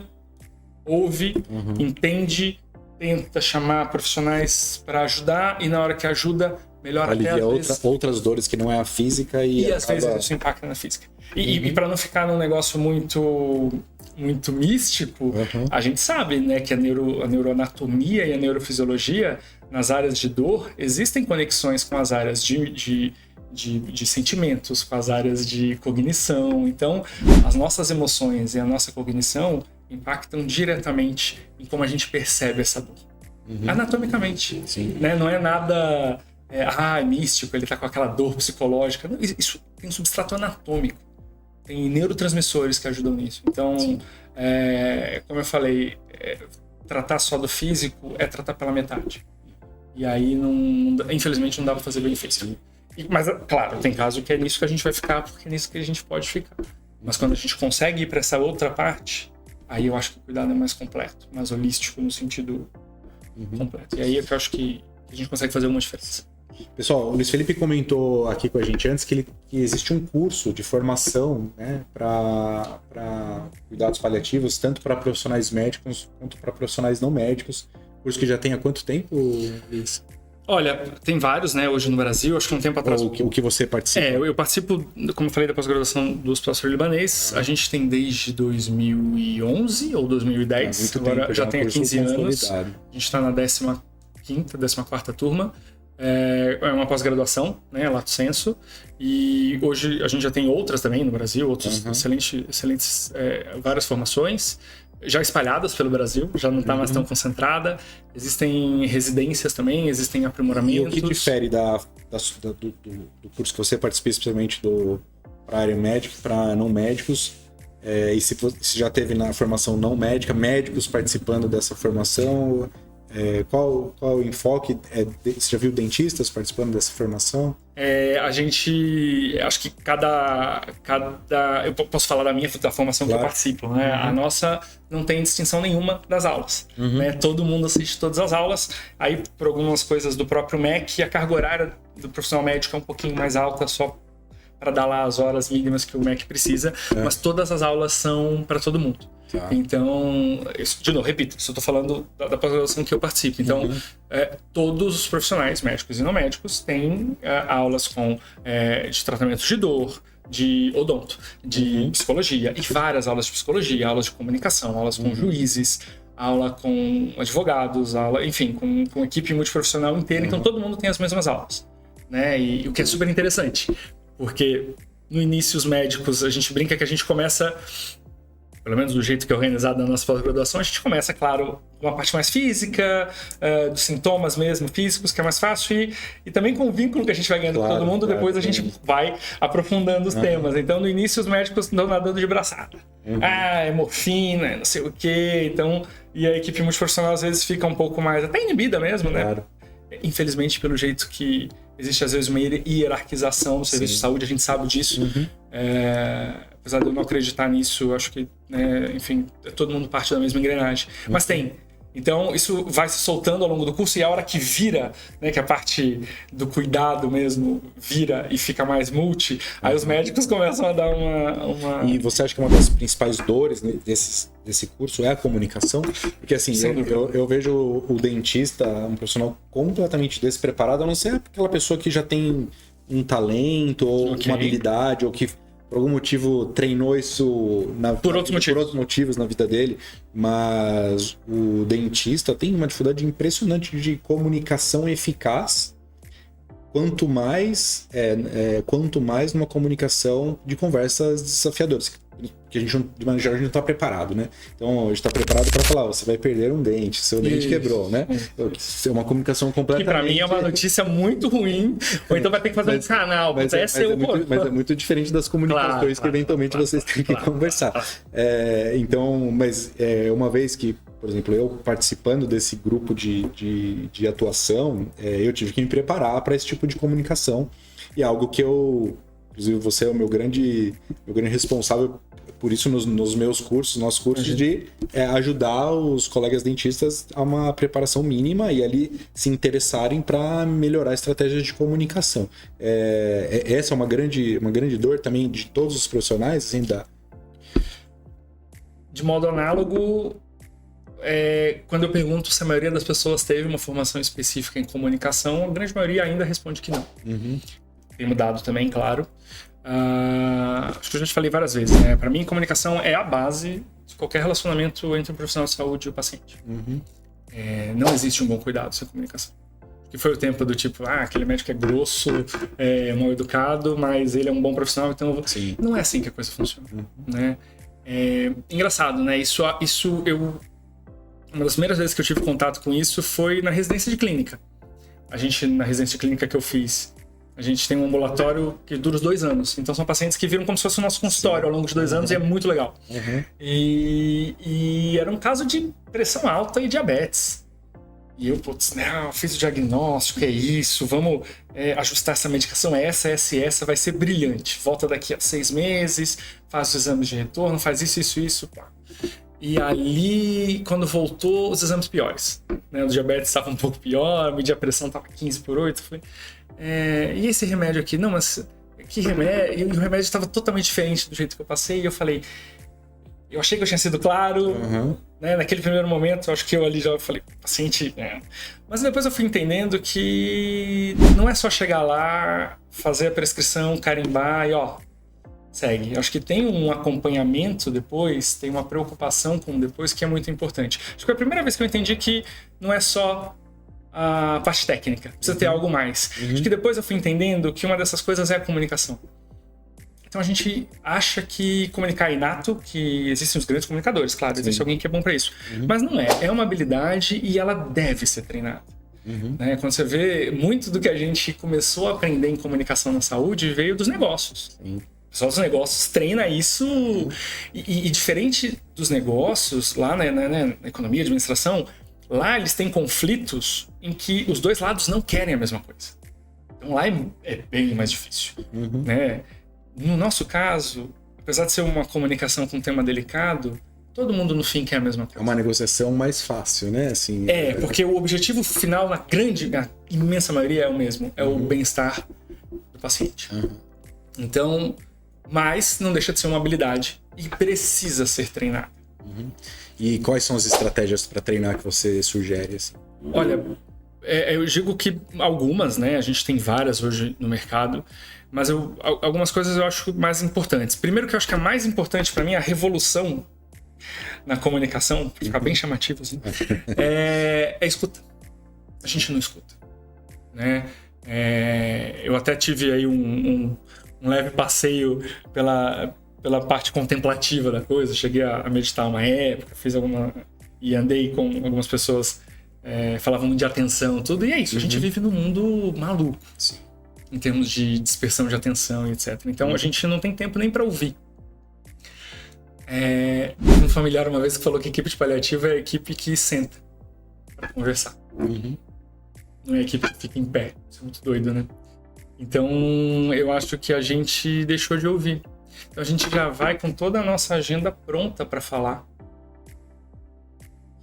ouve, entende, tenta chamar profissionais para ajudar, e na hora que ajuda, melhora até às vezes... outras dores que não é a física e às vezes isso impacta na física. E para não ficar num negócio muito místico, a gente sabe, né, que a neuroanatomia e a neurofisiologia nas áreas de dor existem conexões com as áreas de sentimentos, com as áreas de cognição. Então, as nossas emoções e a nossa cognição impactam diretamente em como a gente percebe essa dor. Anatomicamente. Né? Não é nada místico, ele está com aquela dor psicológica. Não, isso tem um substrato anatômico. Tem neurotransmissores que ajudam nisso. Então, como eu falei, tratar só do físico é tratar pela metade. E aí, infelizmente, não dá para fazer bem feito. Mas, claro, tem caso que é nisso que a gente vai ficar, porque é nisso que a gente pode ficar. Mas quando a gente consegue ir para essa outra parte, aí eu acho que o cuidado é mais completo, mais holístico no sentido completo. E aí é que eu acho que a gente consegue fazer uma diferença. Pessoal, o Luiz Felipe comentou aqui com a gente antes que existe um curso de formação, né, para cuidados paliativos, tanto para profissionais médicos quanto para profissionais não médicos. Curso que já tem há quanto tempo, Luiz? Olha, tem vários, né, hoje no Brasil, acho que um tempo atrás... O que você participa? Eu participo, como eu falei, da pós-graduação do Hospital Sírio-Libanês. A gente tem desde 2011 ou 2010, agora tempo, já tem há 15 anos. A gente está na 15ª, 14ª turma. É uma pós-graduação, né, lato sensu, e hoje a gente já tem outras também no Brasil, outras excelentes várias formações, já espalhadas pelo Brasil, já não está mais tão concentrada. Existem residências também, existem aprimoramentos. E o que difere do curso que você participa, especialmente para área médica e para não médicos? E se já teve na formação não médica, médicos participando dessa formação, qual o enfoque? Você já viu dentistas participando dessa formação? A gente, acho que eu posso falar da formação que eu participo, né? A nossa não tem distinção nenhuma das aulas, né? Todo mundo assiste todas as aulas. Aí, por algumas coisas do próprio MEC, a carga horária do profissional médico é um pouquinho mais alta, só para dar lá as horas mínimas que o MEC precisa, mas todas as aulas são para todo mundo. Então, de novo, repito, eu estou falando da pós-graduação que eu participo. Então, todos os profissionais médicos e não médicos têm aulas de tratamentos de dor, de odonto, de psicologia, e várias aulas de psicologia, aulas de comunicação, aulas com juízes, aula com advogados, enfim, com equipe multiprofissional inteira. Então, todo mundo tem as mesmas aulas, né? E o que é super interessante, porque no início os médicos, a gente brinca que a gente começa, pelo menos do jeito que é organizado na nossa pós-graduação, a gente começa, claro, com uma parte mais física, dos sintomas mesmo físicos, que é mais fácil, e também com o vínculo que a gente vai ganhando com todo mundo, depois a gente vai aprofundando os temas. Então, no início, os médicos estão nadando de braçada. É morfina, não sei o quê. Então, e a equipe multiprofissional, às vezes, fica um pouco mais, até inibida mesmo, né? Claro. Infelizmente, pelo jeito que existe, às vezes, uma hierarquização no serviço de saúde, a gente sabe disso. Apesar de eu não acreditar nisso, eu acho que, enfim, todo mundo parte da mesma engrenagem. Mas tem. Então, isso vai se soltando ao longo do curso, e a hora que vira, né, que a parte do cuidado mesmo vira e fica mais multi, aí os médicos começam a dar uma... E você acha que uma das principais dores desse curso é a comunicação? Porque assim, eu vejo o dentista, um profissional completamente despreparado, a não ser aquela pessoa que já tem um talento ou uma habilidade, ou que por algum motivo treinou isso por outros motivos na vida dele, mas o dentista tem uma dificuldade impressionante de comunicação eficaz, quanto mais numa comunicação de conversas desafiadoras, que a gente, de maneira geral, a gente não está preparado, né? Então, a gente está preparado para falar, você vai perder um dente, seu dente quebrou, né? É uma comunicação completamente... Que para mim é uma notícia muito ruim, ou então vai ter que fazer um canal. Mas é muito diferente das comunicações que eventualmente vocês têm que conversar. Então, mas uma vez que, por exemplo, eu participando desse grupo de atuação, eu tive que me preparar para esse tipo de comunicação, e é algo que inclusive você é o meu grande responsável por isso nos nossos cursos, de ajudar os colegas dentistas a uma preparação mínima e ali se interessarem para melhorar estratégias de comunicação. Essa é uma grande dor também de todos os profissionais, assim, De modo análogo, quando eu pergunto se a maioria das pessoas teve uma formação específica em comunicação, a grande maioria ainda responde que não. Tem mudado também, claro. Acho que eu já te falei várias vezes, né? Para mim, comunicação é a base de qualquer relacionamento entre um profissional de saúde e o paciente. Não existe um bom cuidado sem comunicação. Que foi o tempo do tipo, aquele médico é grosso, mal educado, mas ele é um bom profissional, então não é assim que a coisa funciona, né? Engraçado, né? Uma das primeiras vezes que eu tive contato com isso foi na residência de clínica. Na residência de clínica que eu fiz, a gente tem um ambulatório que dura os 2 anos. Então são pacientes que viram como se fosse o nosso consultório ao longo de 2 anos, e é muito legal. E era um caso de pressão alta e diabetes. E eu, fiz o diagnóstico, é isso, vamos ajustar essa medicação, essa vai ser brilhante. Volta daqui a 6 meses, faz os exames de retorno, faz isso. Pá. E ali, quando voltou, os exames piores. Né? O diabetes estava um pouco pior, media a pressão estava 15/8. Eu falei, e esse remédio aqui? Não, mas que remédio? E o remédio estava totalmente diferente do jeito que eu passei. E eu falei, eu achei que eu tinha sido claro. Né? Naquele primeiro momento, eu acho que eu ali já falei, paciente... Mas depois eu fui entendendo que não é só chegar lá, fazer a prescrição, carimbar e segue. Eu acho que tem um acompanhamento depois, tem uma preocupação com depois que é muito importante. Acho que foi a primeira vez que eu entendi que não é só a parte técnica, precisa ter algo mais. Acho que depois eu fui entendendo que uma dessas coisas é a comunicação. Então a gente acha que comunicar é inato, que existem os grandes comunicadores, claro, existe alguém que é bom para isso. Mas não é. É uma habilidade e ela deve ser treinada. Né? Quando você vê, muito do que a gente começou a aprender em comunicação na saúde veio dos negócios. O pessoal dos negócios treina isso e diferente dos negócios, lá na economia, administração, lá eles têm conflitos em que os dois lados não querem a mesma coisa. Então lá é bem mais difícil. Né? No nosso caso, apesar de ser uma comunicação com um tema delicado, todo mundo no fim quer a mesma coisa. É uma negociação mais fácil, né? Assim, porque o objetivo final, na imensa maioria, é o mesmo. É o bem-estar do paciente. Então... Mas não deixa de ser uma habilidade e precisa ser treinada. E quais são as estratégias para treinar que você sugere? Assim? Olha, eu digo que algumas, né? A gente tem várias hoje no mercado, mas algumas coisas eu acho mais importantes. Primeiro, que eu acho que a mais importante para mim, a revolução na comunicação, para ficar bem chamativo, assim, é escuta. A gente não escuta, né? Eu até tive aí um um leve passeio pela parte contemplativa da coisa. Cheguei a meditar uma época, e andei com algumas pessoas, falavam muito de atenção, tudo, e é isso. A gente vive num mundo maluco, Sim. em termos de dispersão de atenção e etc. Então a gente não tem tempo nem para ouvir. Um familiar uma vez que falou que equipe de paliativo é a equipe que senta para conversar. Não é a equipe que fica em pé. Isso é muito doido, né? Então eu acho que a gente deixou de ouvir. Então a gente já vai com toda a nossa agenda pronta para falar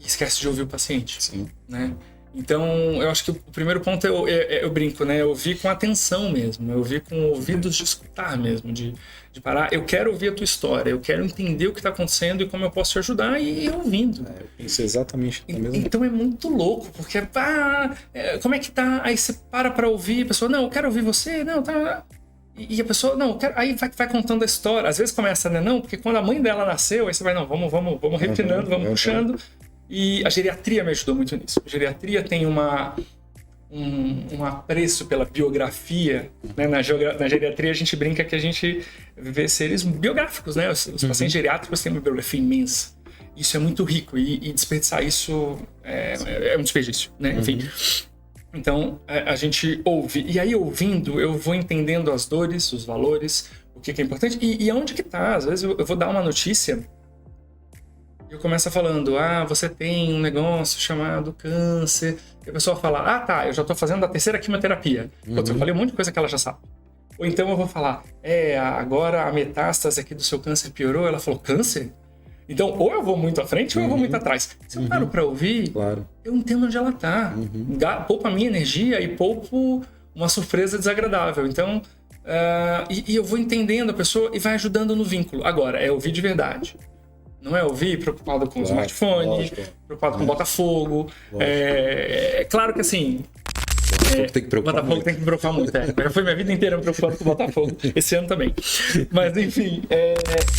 e esquece de ouvir o paciente. Sim. Né? Então eu acho que o primeiro ponto eu brinco, né? Eu ouvir com atenção mesmo, eu ouvir com ouvidos de escutar mesmo, de parar. Eu quero ouvir a tua história, eu quero entender o que está acontecendo e como eu posso te ajudar, e ir ouvindo. Eu pensei exatamente na mesma. Então é muito louco, porque como é que tá? Aí você para ouvir, a pessoa, não, eu quero ouvir você, não, tá. E a pessoa, não, aí vai contando a história. Às vezes começa, né, não, porque quando a mãe dela nasceu, aí você vai, não, vamos refinando, vamos puxando. E a geriatria me ajudou muito nisso. A geriatria tem um apreço pela biografia, né? Na geriatria a gente brinca que a gente vê seres biográficos, né? Os pacientes geriátricos têm uma biografia imensa. Isso é muito rico e desperdiçar isso é um desperdício, né? Enfim. Então, a gente ouve. E aí, ouvindo, eu vou entendendo as dores, os valores, o que é importante. E aonde que tá? Às vezes eu vou dar uma notícia e eu começo falando, você tem um negócio chamado câncer. E a pessoa fala, tá, eu já tô fazendo a 3ª quimioterapia. Putz, eu falei um monte de coisa que ela já sabe. Ou então eu vou falar, agora a metástase aqui do seu câncer piorou. Ela falou, câncer? Então, ou eu vou muito à frente ou eu vou muito atrás. Se eu paro pra ouvir, eu entendo onde ela tá. Poupo a minha energia e poupo uma surpresa desagradável. Então, e eu vou entendendo a pessoa e vai ajudando no vínculo. Agora, é ouvir de verdade. Não é ouvir preocupado com o smartphone, preocupado com o Botafogo. É claro que assim... Tem que preocupar Botafogo muito. tem que me preocupar muito. Já foi minha vida inteira me preocupando com o Botafogo. Esse ano também. Mas, enfim,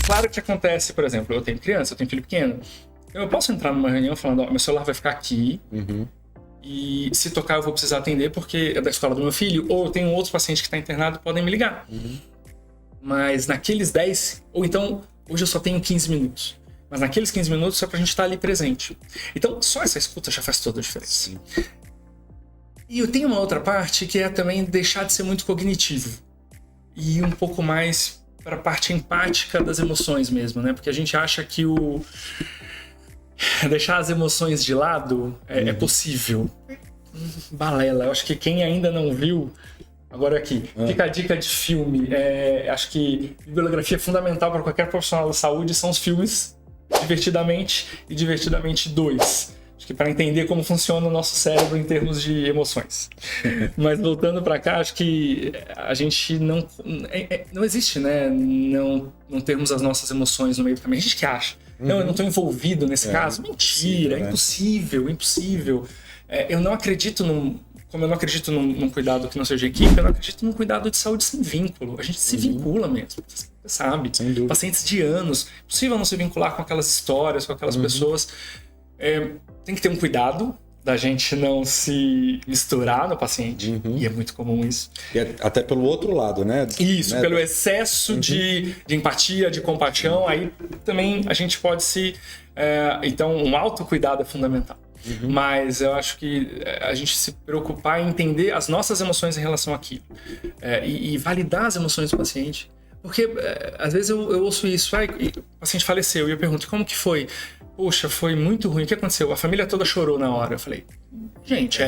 claro que acontece, por exemplo, eu tenho criança, eu tenho filho pequeno. Eu posso entrar numa reunião falando, meu celular vai ficar aqui e se tocar eu vou precisar atender porque é da escola do meu filho, ou eu tenho outros pacientes que estão internados e podem me ligar. Mas naqueles 10, ou então, hoje eu só tenho 15 minutos. Mas naqueles 15 minutos é pra gente estar ali presente. Então, só essa escuta já faz toda a diferença. Sim. E eu tenho uma outra parte que é também deixar de ser muito cognitivo e ir um pouco mais para a parte empática das emoções mesmo, né? Porque a gente acha que deixar as emoções de lado é possível. Balela. Eu acho que quem ainda não viu, agora aqui, fica a dica de filme. Acho que bibliografia fundamental para qualquer profissional da saúde são os filmes Divertidamente e Divertidamente 2. Acho que para entender como funciona o nosso cérebro em termos de emoções. Mas voltando para cá, acho que a gente não existe, né? Não termos as nossas emoções no meio do caminho. A gente que acha. Não, eu não estou envolvido nesse caso. Mentira, é impossível. Eu não acredito como eu não acredito num cuidado que não seja equipe, eu não acredito num cuidado de saúde sem vínculo. A gente se vincula mesmo, você sabe. Pacientes de anos. É possível não se vincular com aquelas histórias, com aquelas pessoas. Tem que ter um cuidado da gente não se misturar no paciente. E é muito comum isso. E até pelo outro lado, né? Isso, né? Pelo excesso de empatia, de compaixão, aí também a gente pode então, um autocuidado é fundamental. Mas eu acho que a gente se preocupar em entender as nossas emoções em relação àquilo. E validar as emoções do paciente. Porque às vezes eu ouço isso, o paciente faleceu, e eu pergunto, como que foi? Poxa, foi muito ruim, o que aconteceu? A família toda chorou na hora. Eu falei, gente,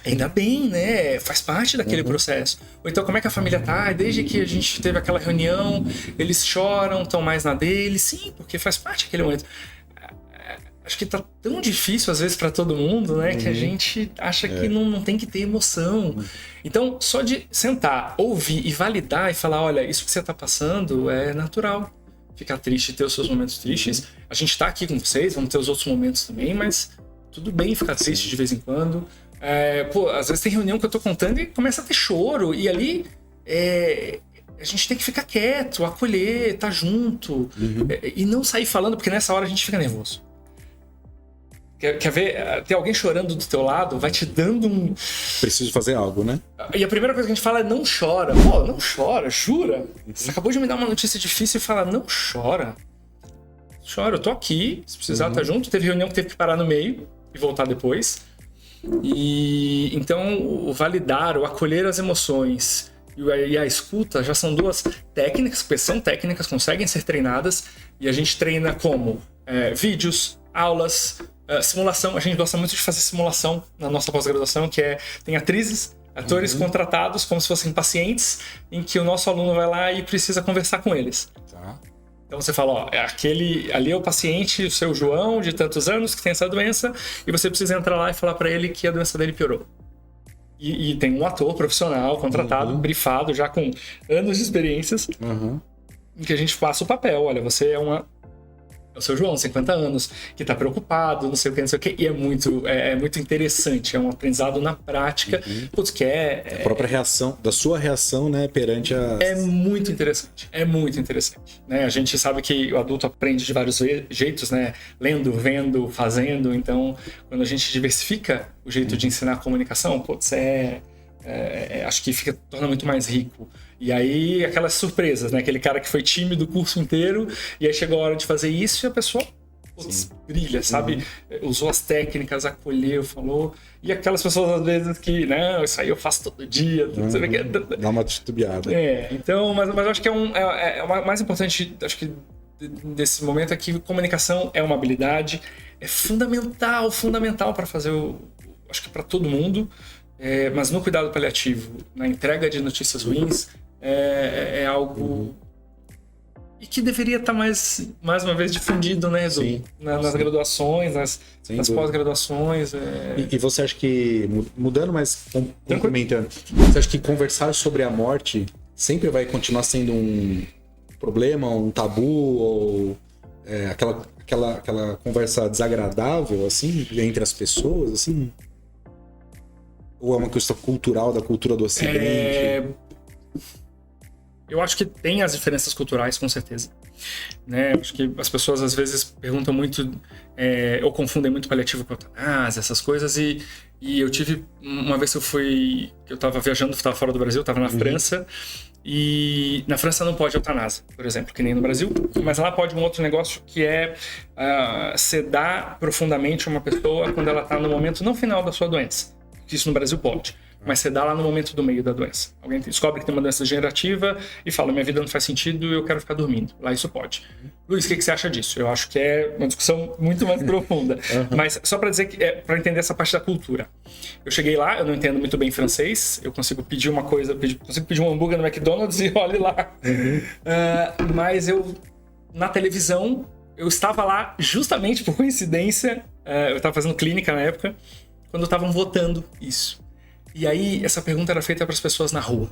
ainda bem, né? Faz parte daquele processo. Ou então, como é que a família tá? Desde que a gente teve aquela reunião, eles choram, estão mais na deles. Sim, porque faz parte daquele momento. Acho que tá tão difícil às vezes para todo mundo, né? Que a gente acha que não tem que ter emoção. Então, só de sentar, ouvir e validar e falar, olha, isso que você tá passando é natural. Ficar triste, ter os seus momentos tristes. A gente tá aqui com vocês, vamos ter os outros momentos também, mas tudo bem ficar triste de vez em quando. Às vezes tem reunião que eu tô contando e começa a ter choro. E ali a gente tem que ficar quieto, acolher, tá junto. E não sair falando, porque nessa hora a gente fica nervoso. Quer ver? Ter alguém chorando do teu lado vai te dando um... Preciso fazer algo, né? E a primeira coisa que a gente fala é não chora. Pô, não chora, jura? Você acabou de me dar uma notícia difícil e fala, não chora. Chora, eu tô aqui, se precisar tá junto. Teve reunião que teve que parar no meio e voltar depois. E então o validar, o acolher as emoções e a escuta já são duas técnicas, porque são técnicas, conseguem ser treinadas. E a gente treina como vídeos, aulas, simulação. A gente gosta muito de fazer simulação na nossa pós-graduação, tem atores contratados como se fossem pacientes, em que o nosso aluno vai lá e precisa conversar com eles. Tá. Então você fala, ali é o paciente, o seu João, de tantos anos, que tem essa doença, e você precisa entrar lá e falar para ele que a doença dele piorou. E tem um ator profissional contratado, brifado, já com anos de experiências, em que a gente passa o papel. Olha, você é o seu João, 50 anos, que tá preocupado, não sei o que, e é muito interessante, é um aprendizado na prática, putz, a própria reação, da sua reação, né, perante a... É muito interessante, né? A gente sabe que o adulto aprende de vários jeitos, né, lendo, vendo, fazendo, então, quando a gente diversifica o jeito de ensinar a comunicação, putz, acho que torna muito mais rico. E aí, aquelas surpresas, né? Aquele cara que foi tímido o curso inteiro, e aí chegou a hora de fazer isso e a pessoa brilha, sabe? Usou as técnicas, acolheu, falou. E aquelas pessoas, às vezes, que, né? Isso aí eu faço todo dia. Você vê que dá uma titubeada. Então, mas eu acho que o mais importante, acho que desse momento é que comunicação é uma habilidade, é fundamental para fazer acho que para todo mundo. Mas no cuidado paliativo, na entrega de notícias ruins, é algo e que deveria estar mais uma vez difundido, né, Edu? Nas graduações, nas pós-graduações. E você acha que, mudando, mas complementando, você acha que conversar sobre a morte sempre vai continuar sendo um problema, um tabu, ou aquela conversa desagradável, assim, entre as pessoas, assim? Ou é uma questão cultural, da cultura do Ocidente? Eu acho que tem as diferenças culturais, com certeza. Né? Acho que as pessoas às vezes perguntam muito, ou confundem muito paliativo com eutanásia, essas coisas. E eu tive uma vez que eu estava viajando, estava fora do Brasil, estava na França. E na França não pode eutanásia, por exemplo, que nem no Brasil. Mas lá pode um outro negócio que é sedar profundamente uma pessoa quando ela está no momento não final da sua doença. Que isso no Brasil pode, mas você dá lá no momento do meio da doença. Alguém descobre que tem uma doença degenerativa e fala, minha vida não faz sentido, eu quero ficar dormindo. Lá isso pode. Luiz, o que você acha disso? Eu acho que é uma discussão muito mais profunda. Mas só para dizer que para entender essa parte da cultura. Eu cheguei lá, eu não entendo muito bem francês, eu consigo pedir uma coisa, consigo pedir um hambúrguer no McDonald's e olhe lá. Mas na televisão, eu estava lá justamente por coincidência, eu estava fazendo clínica na época, quando estavam votando isso. E aí, essa pergunta era feita para as pessoas na rua.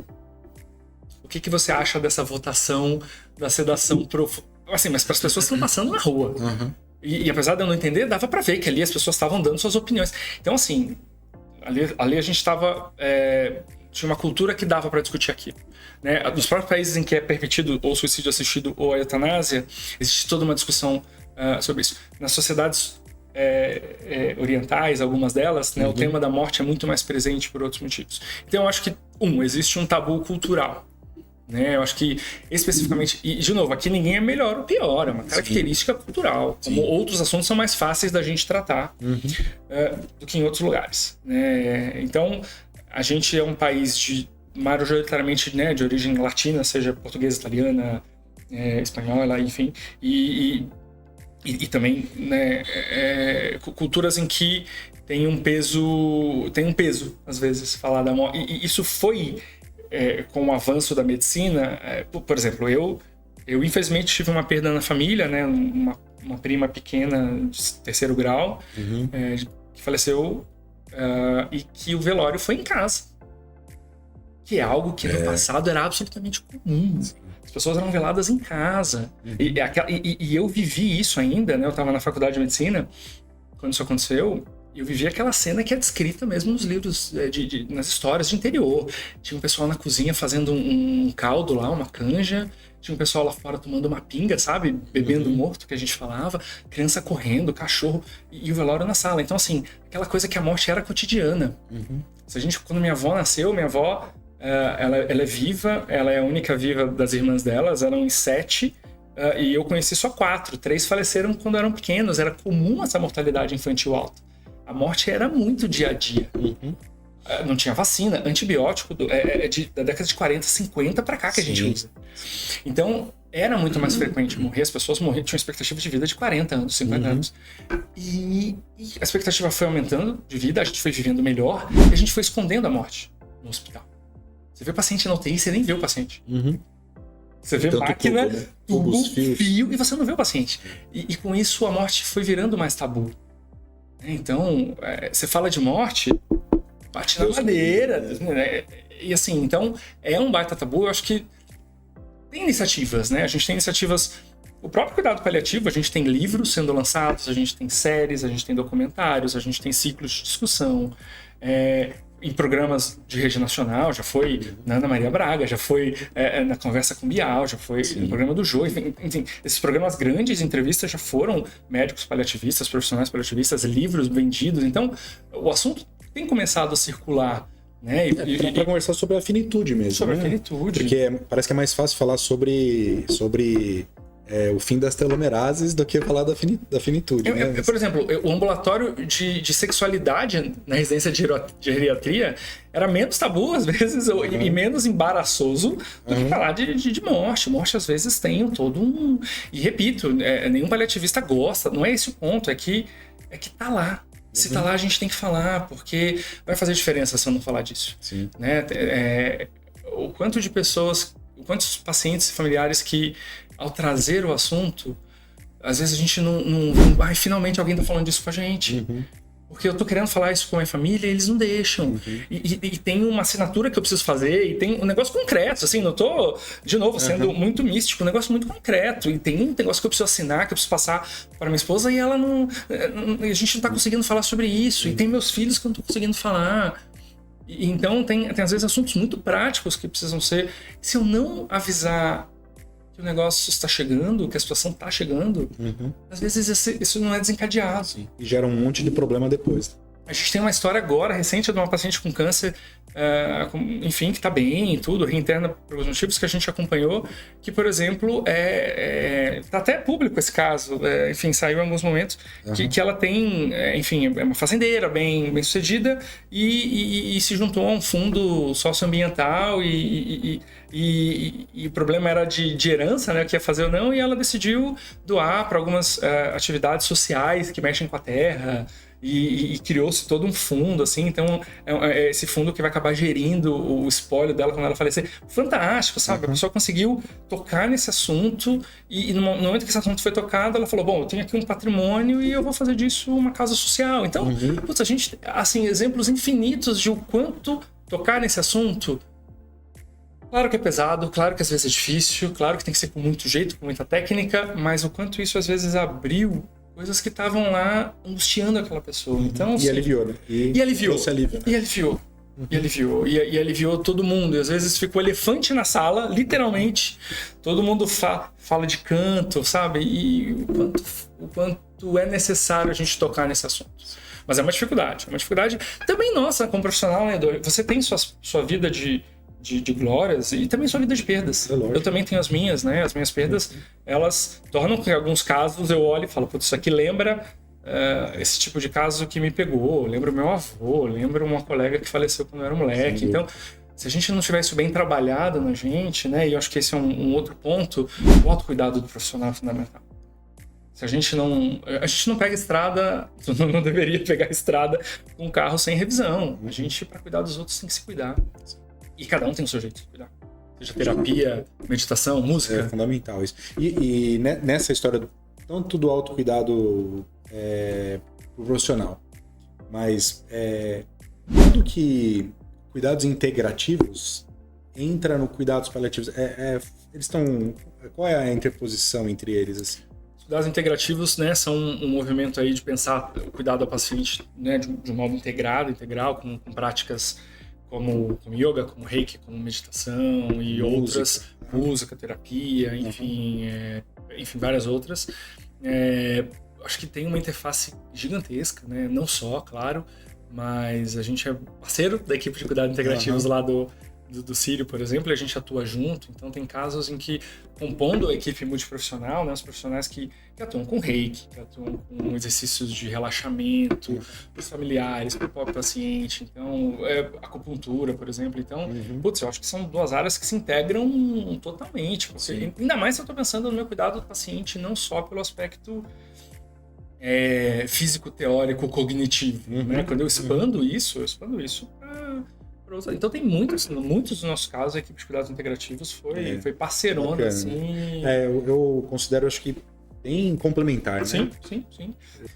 O que você acha dessa votação da sedação profunda? Assim, mas para as pessoas que estão passando na rua. E apesar de eu não entender, dava para ver que ali as pessoas estavam dando suas opiniões. Então, assim, ali a gente estava... tinha uma cultura que dava para discutir aquilo. Né? Nos próprios países em que é permitido ou suicídio assistido ou a eutanásia, existe toda uma discussão sobre isso. Nas sociedades... orientais, algumas delas, né, o tema da morte é muito mais presente por outros motivos. Então eu acho que, existe um tabu cultural. Né? Eu acho que especificamente, e de novo, aqui ninguém é melhor ou pior, é uma característica cultural. Como outros assuntos são mais fáceis da gente tratar do que em outros lugares. Né? Então, a gente é um país majoritariamente, né, de origem latina, seja portuguesa, italiana, espanhola, enfim, e também, né, culturas em que tem um peso, às vezes, falar da morte. E isso foi, com o avanço da medicina, por exemplo, eu infelizmente tive uma perda na família, né, uma prima pequena de 3º grau, que faleceu, e que o velório foi em casa. Que é algo que no passado era absolutamente comum. As pessoas eram veladas em casa. E eu vivi isso ainda, né? Eu estava na faculdade de medicina quando isso aconteceu. E eu vivi aquela cena que é descrita mesmo nos livros, nas histórias de interior. Tinha um pessoal na cozinha fazendo um caldo lá, uma canja. tinha um pessoal lá fora tomando uma pinga, sabe? Bebendo morto, que a gente falava, criança correndo, cachorro, e o velório na sala. Então, assim, aquela coisa que a morte era cotidiana. Quando minha avó nasceu, minha avó, ela é viva, ela é a única viva das irmãs delas, eram em 7, e eu conheci só 4. 3 faleceram quando eram pequenos, era comum essa mortalidade infantil alta. A morte era muito dia a dia. Não tinha vacina, antibiótico da década de 40, 50 pra cá que a gente usa. Então, era muito mais frequente morrer, as pessoas tinham expectativa de vida de 40 anos, 50 anos. E a expectativa foi aumentando de vida, a gente foi vivendo melhor, e a gente foi escondendo a morte no hospital. Você vê o paciente na UTI, você nem vê o paciente. Você vê máquina, tubo, fio, e você não vê o paciente. E com isso, a morte foi virando mais tabu. Então, você fala de morte, bate na madeira, né? E assim, então, é um baita tabu. Eu acho que tem iniciativas, né? A gente tem iniciativas, o próprio cuidado paliativo, a gente tem livros sendo lançados, a gente tem séries, a gente tem documentários, a gente tem ciclos de discussão, em programas de rede nacional, já foi na Ana Maria Braga, já foi na Conversa com Bial, já foi no programa do Jô, enfim, esses programas grandes, entrevistas, já foram médicos paliativistas, profissionais paliativistas, livros vendidos, então o assunto tem começado a circular, né? Para conversar sobre a finitude mesmo. Sobre a finitude. Porque parece que é mais fácil falar sobre o fim das telomerases do que falar da finitude. Né? Por exemplo, o ambulatório de sexualidade na residência de geriatria era menos tabu, às vezes, e menos embaraçoso do que falar de morte. Morte, às vezes, tem todo um... E, repito, nenhum paliativista gosta, não é esse o ponto, é que tá lá. Se tá lá, a gente tem que falar, porque vai fazer diferença se eu não falar disso. Sim. Né? O quanto de pessoas, quantos pacientes e familiares que, ao trazer o assunto, às vezes a gente não finalmente alguém tá falando disso com a gente. Porque eu tô querendo falar isso com a minha família e eles não deixam. E tem uma assinatura que eu preciso fazer, e tem um negócio concreto, assim, não tô, de novo, sendo muito místico, um negócio muito concreto. E tem um negócio que eu preciso assinar, que eu preciso passar para minha esposa, e ela não... A gente não tá conseguindo falar sobre isso. E tem meus filhos que eu não tô conseguindo falar. Então tem às vezes assuntos muito práticos que precisam ser... Se eu não avisar que o negócio está chegando, que a situação está chegando, às vezes isso não é desencadeado. Sim. E gera um monte de problema depois. A gente tem uma história agora, recente, de uma paciente com câncer, enfim, que está bem e tudo, reinterna por motivos que a gente acompanhou, que, por exemplo, está até público esse caso, enfim, saiu em alguns momentos, que ela tem, enfim, é uma fazendeira bem sucedida e se juntou a um fundo socioambiental e o problema era de herança, né, o que ia fazer ou não, e ela decidiu doar para algumas atividades sociais que mexem com a terra, e criou-se todo um fundo, assim, então é esse fundo que vai acabar gerindo o espólio dela quando ela falecer. Fantástico, sabe? A pessoa conseguiu tocar nesse assunto e no momento que esse assunto foi tocado, ela falou, bom, eu tenho aqui um patrimônio e eu vou fazer disso uma causa social. Então, putz, a gente, assim, exemplos infinitos de o quanto tocar nesse assunto. Claro que é pesado, claro que às vezes é difícil, claro que tem que ser com muito jeito, com muita técnica, mas o quanto isso às vezes abriu coisas que estavam lá angustiando aquela pessoa. Então, e aliviou, né? E aliviou. Alívio, né? E aliviou. E aliviou. E aliviou todo mundo. E às vezes ficou elefante na sala, literalmente. Todo mundo fala de canto, sabe? E o quanto é necessário a gente tocar nesse assunto. Mas é uma dificuldade. É uma dificuldade também nossa, como profissional, né? Você tem sua vida de glórias e também sua vida de perdas. Eu também tenho as minhas, né? As minhas perdas, elas tornam que em alguns casos eu olho e falo, putz, isso aqui lembra esse tipo de caso que me pegou, lembra o meu avô, lembra uma colega que faleceu quando eu era moleque. Sim. Então, se a gente não tiver isso bem trabalhado na gente, né? E eu acho que esse é um outro ponto, o autocuidado do profissional é fundamental. Se a gente não pega estrada, não deveria pegar estrada com um carro sem revisão. A gente, para cuidar dos outros, tem que se cuidar. E cada um tem o seu jeito de cuidar. Seja terapia, meditação, música. É fundamental isso. E nessa história, tanto do autocuidado pro profissional, mas quando que cuidados integrativos entra no cuidados paliativos? Eles estão... Qual é a interposição entre eles, assim? Os cuidados integrativos, né, são um movimento aí de pensar o cuidado ao paciente, né, de um modo integral, com práticas como yoga, como reiki, como meditação e outras, música, terapia, enfim, várias outras. Acho que tem uma interface gigantesca, né? Não só, claro, mas a gente é parceiro da equipe de cuidados integrativos lá do Círio, por exemplo, e a gente atua junto. Então tem casos em que, compondo a equipe multiprofissional, né, os profissionais que atuam com reiki, que atuam com exercícios de relaxamento para os familiares, para o próprio paciente, então acupuntura, por exemplo. Então, eu acho que são duas áreas que se integram totalmente, porque, ainda mais se eu estou pensando no meu cuidado do paciente, não só pelo aspecto físico, teórico, cognitivo, né? Quando eu expando isso para usar. Então tem muitos dos nossos casos, a equipe de cuidados integrativos foi parceirona, assim. Eu considero, acho que bem complementar, né? Sim.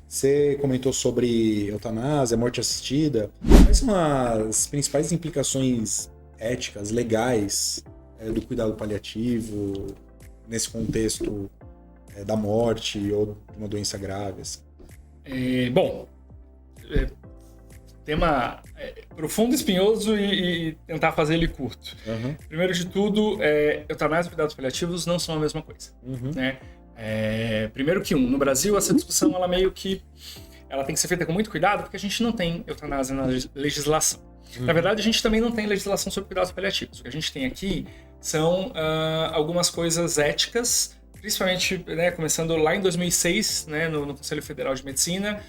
Você comentou sobre eutanásia, morte assistida. Quais são as principais implicações éticas, legais do cuidado paliativo nesse contexto da morte ou de uma doença grave? Assim? Tema profundo, espinhoso e tentar fazer ele curto. Primeiro de tudo, eutanásia e cuidados paliativos não são a mesma coisa. Né? Primeiro que no Brasil essa discussão ela tem que ser feita com muito cuidado, porque a gente não tem eutanásia na legislação. Na verdade, a gente também não tem legislação sobre cuidados paliativos. O que a gente tem aqui são algumas coisas éticas, principalmente, né, começando lá em 2006, né, no Conselho Federal de Medicina,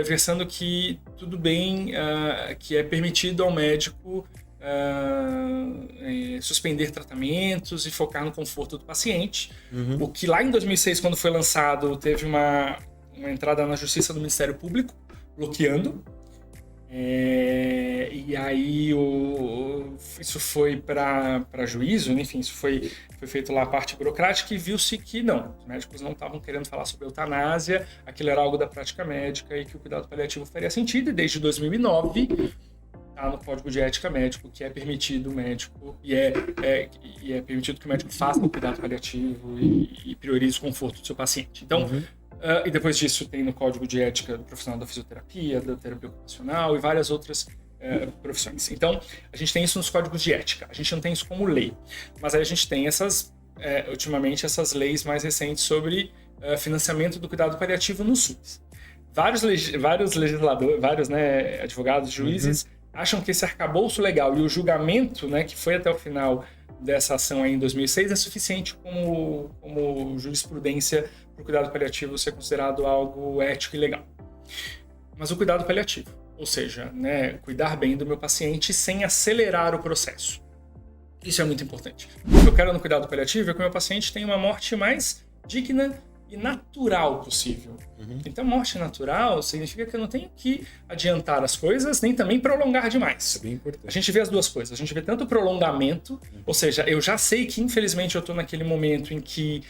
versando que tudo bem, que é permitido ao médico suspender tratamentos e focar no conforto do paciente. O que lá em 2006, quando foi lançado, teve uma entrada na Justiça do Ministério Público, bloqueando. E aí isso foi para juízo, enfim, isso foi feito lá a parte burocrática e viu-se que não, os médicos não estavam querendo falar sobre eutanásia, aquilo era algo da prática médica e que o cuidado paliativo faria sentido, e desde 2009 está no Código de Ética Médico que é permitido o médico e é permitido que o médico faça o cuidado paliativo e priorize o conforto do seu paciente. Então, e depois disso tem no Código de Ética do profissional da fisioterapia, da terapia ocupacional e várias outras profissões. Então, a gente tem isso nos códigos de ética, a gente não tem isso como lei. Mas aí a gente tem ultimamente, essas leis mais recentes sobre financiamento do cuidado paliativo no SUS. Vários legisladores, vários, né, advogados, juízes, acham que esse arcabouço legal e o julgamento, né, que foi até o final dessa ação aí em 2006 é suficiente como jurisprudência para o cuidado paliativo ser considerado algo ético e legal. Mas o cuidado paliativo, ou seja, né, cuidar bem do meu paciente sem acelerar o processo. Isso é muito importante. O que eu quero no cuidado paliativo é que o meu paciente tenha uma morte mais digna e natural possível. Então, morte natural significa que eu não tenho que adiantar as coisas, nem também prolongar demais. É bem importante. A gente vê as duas coisas. A gente vê tanto o prolongamento, ou seja, eu já sei que, infelizmente, eu estou naquele momento em que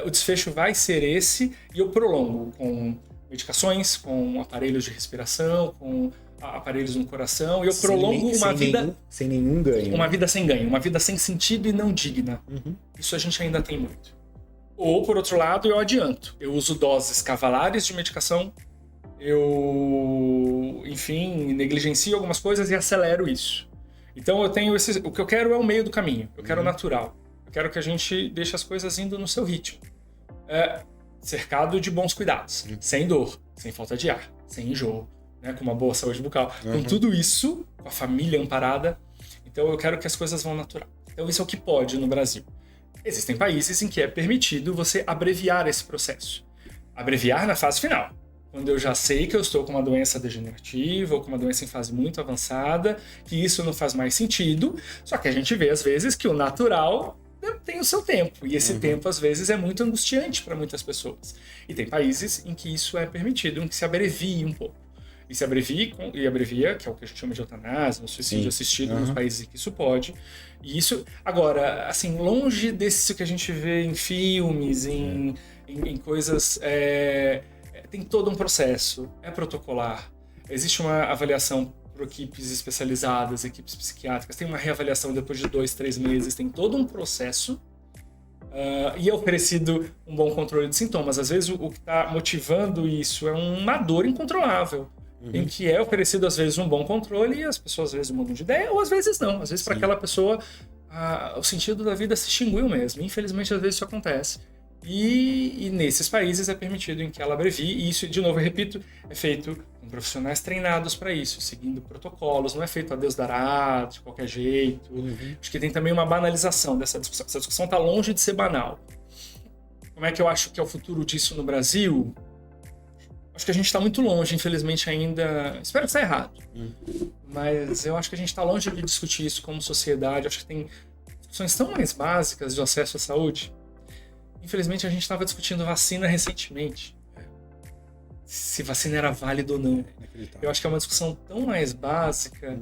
o desfecho vai ser esse, e eu prolongo com medicações, com aparelhos de respiração, com aparelhos no coração, e eu prolongo uma vida sem nenhum ganho. Uma vida sem ganho, uma vida sem sentido e não digna. Isso a gente ainda tem muito. Ou, por outro lado, eu adianto. Eu uso doses cavalares de medicação, eu, enfim, negligencio algumas coisas e acelero isso. Então, o que eu quero é o meio do caminho. Eu quero o natural. Eu quero que a gente deixe as coisas indo no seu ritmo. Cercado de bons cuidados. Sem dor, sem falta de ar, sem enjoo, né, com uma boa saúde bucal. Com tudo isso, com a família amparada. Então, eu quero que as coisas vão natural. Então, isso é o que pode no Brasil. Existem países em que é permitido você abreviar esse processo. Abreviar na fase final. Quando eu já sei que eu estou com uma doença degenerativa ou com uma doença em fase muito avançada, que isso não faz mais sentido, só que a gente vê às vezes que o natural tem o seu tempo, e esse tempo às vezes é muito angustiante para muitas pessoas. E tem países em que isso é permitido, em que se abrevie um pouco. E se abrevia, que é o que a gente chama de eutanásia, no suicídio assistido, nos países em que isso pode. E isso, agora, assim, longe desse que a gente vê em filmes, em coisas... tem todo um processo, é protocolar. Existe uma avaliação por equipes especializadas, equipes psiquiátricas, tem uma reavaliação depois de 2-3 meses, tem todo um processo. E é oferecido um bom controle de sintomas. Às vezes o que está motivando isso é uma dor incontrolável. em que é oferecido às vezes um bom controle e as pessoas às vezes mudam de ideia ou às vezes não. Às vezes para aquela pessoa o sentido da vida se extinguiu mesmo. Infelizmente às vezes isso acontece. E nesses países é permitido em que ela abrevie, e isso, de novo, eu repito, é feito com profissionais treinados para isso, seguindo protocolos, não é feito a Deus dará, de qualquer jeito. Acho que tem também uma banalização dessa discussão. Essa discussão está longe de ser banal. Como é que eu acho que é o futuro disso no Brasil? Acho que a gente está muito longe, infelizmente ainda. Espero que esteja errado. Mas eu acho que a gente está longe de discutir isso como sociedade. Acho que tem discussões tão mais básicas de acesso à saúde. Infelizmente, a gente estava discutindo vacina recentemente. Se vacina era válida ou não. Eu acho que é uma discussão tão mais básica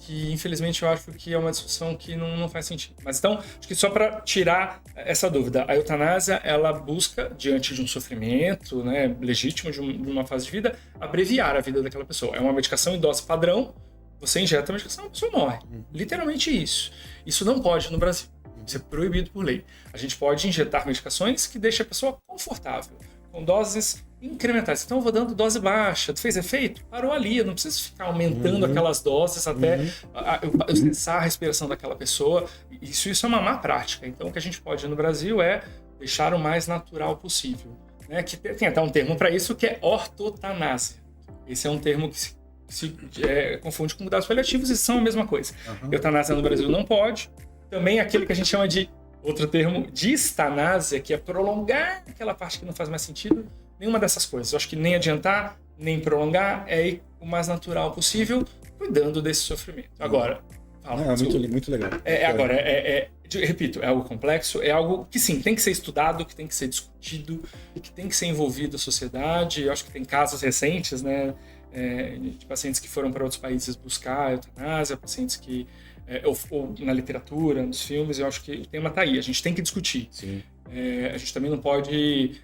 que, infelizmente, eu acho que é uma discussão que não faz sentido. Mas então, acho que só para tirar essa dúvida, a eutanásia, ela busca, diante de um sofrimento, né, legítimo de uma fase de vida, abreviar a vida daquela pessoa. É uma medicação em dose padrão, você injeta a medicação e a pessoa morre. Literalmente isso. Isso não pode no Brasil. Isso é proibido por lei. A gente pode injetar medicações que deixem a pessoa confortável, com doses incrementais. Então eu vou dando dose baixa. Fez efeito? Parou ali. Eu não preciso ficar aumentando aquelas doses até eu cessar a respiração daquela pessoa. Isso é uma má prática. Então o que a gente pode no Brasil é deixar o mais natural possível. Né? Que tem até um termo para isso que é ortotanásia. Esse é um termo que se confunde com cuidados paliativos e são a mesma coisa. Eutanásia no Brasil não pode. Também aquele que a gente chama de, outro termo, distanásia, que é prolongar aquela parte que não faz mais sentido. Nenhuma dessas coisas. Eu acho que nem adiantar, nem prolongar, é ir o mais natural possível, cuidando desse sofrimento. Agora, fala. Muito legal. Repito, é algo complexo, é algo que sim, tem que ser estudado, que tem que ser discutido, que tem que ser envolvido a sociedade. Eu acho que tem casos recentes, né, de pacientes que foram para outros países buscar a eutanásia, pacientes que ou na literatura, nos filmes. Eu acho que o tema está aí, a gente tem que discutir. A gente também não pode...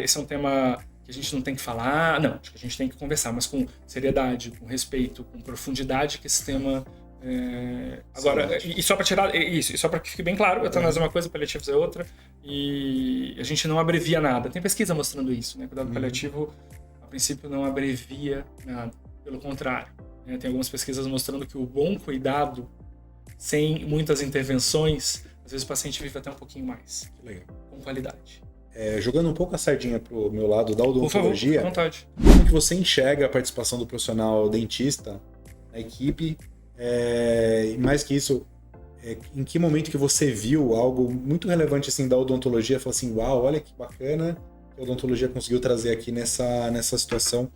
esse é um tema que a gente não tem que falar. Não, acho que a gente tem que conversar, mas com seriedade, com respeito, com profundidade, que esse tema... Agora, e só para tirar isso, e só para que fique bem claro, eutanásia é uma coisa, paliativos é outra, e a gente não abrevia nada. Tem pesquisa mostrando isso, né? Cuidado paliativo, a princípio, não abrevia nada, pelo contrário. Tem algumas pesquisas mostrando que o bom cuidado, sem muitas intervenções, às vezes o paciente vive até um pouquinho mais. Legal. Com qualidade. Jogando um pouco a sardinha pro meu lado da odontologia, por favor, à vontade. Como que você enxerga a participação do profissional dentista na equipe? E mais que isso, em que momento que você viu algo muito relevante assim da odontologia, falou assim, uau, olha que bacana que a odontologia conseguiu trazer aqui nessa situação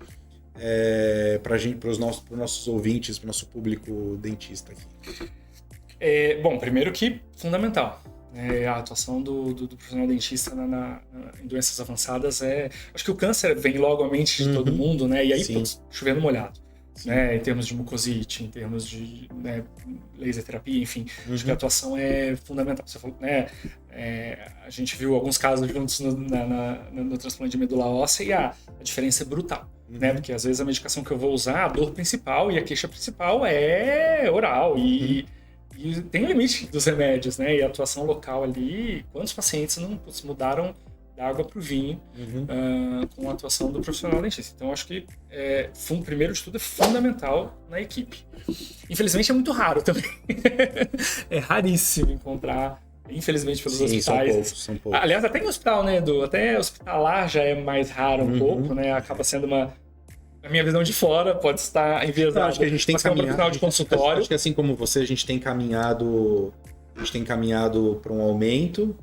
para os nossos ouvintes, para o nosso público dentista aqui? Bom, primeiro que fundamental. A atuação do profissional dentista em doenças avançadas acho que o câncer vem logo à mente de todo mundo, né? E aí, chovendo molhado. Né, em termos de mucosite, em termos de laser terapia, enfim, acho que a atuação é fundamental. Você falou, né, a gente viu alguns casos juntos no transplante de medula óssea e a diferença é brutal, né, porque às vezes a medicação que eu vou usar, a dor principal e a queixa principal é oral e tem um limite dos remédios, né, e a atuação local ali, quantos pacientes não mudaram da água para o vinho com a atuação do profissional dentista. Então, acho que, primeiro de tudo, é fundamental na equipe. Infelizmente, é muito raro também. É raríssimo encontrar, infelizmente, pelos hospitais. São poucos. Aliás, até em hospital, né, Edu? Até hospitalar já é mais raro um pouco, né? Acaba sendo na minha visão de fora, pode estar enviesado. Acho que a gente tem caminhado de consultório. Acho que assim como você, a gente tem caminhado para um aumento.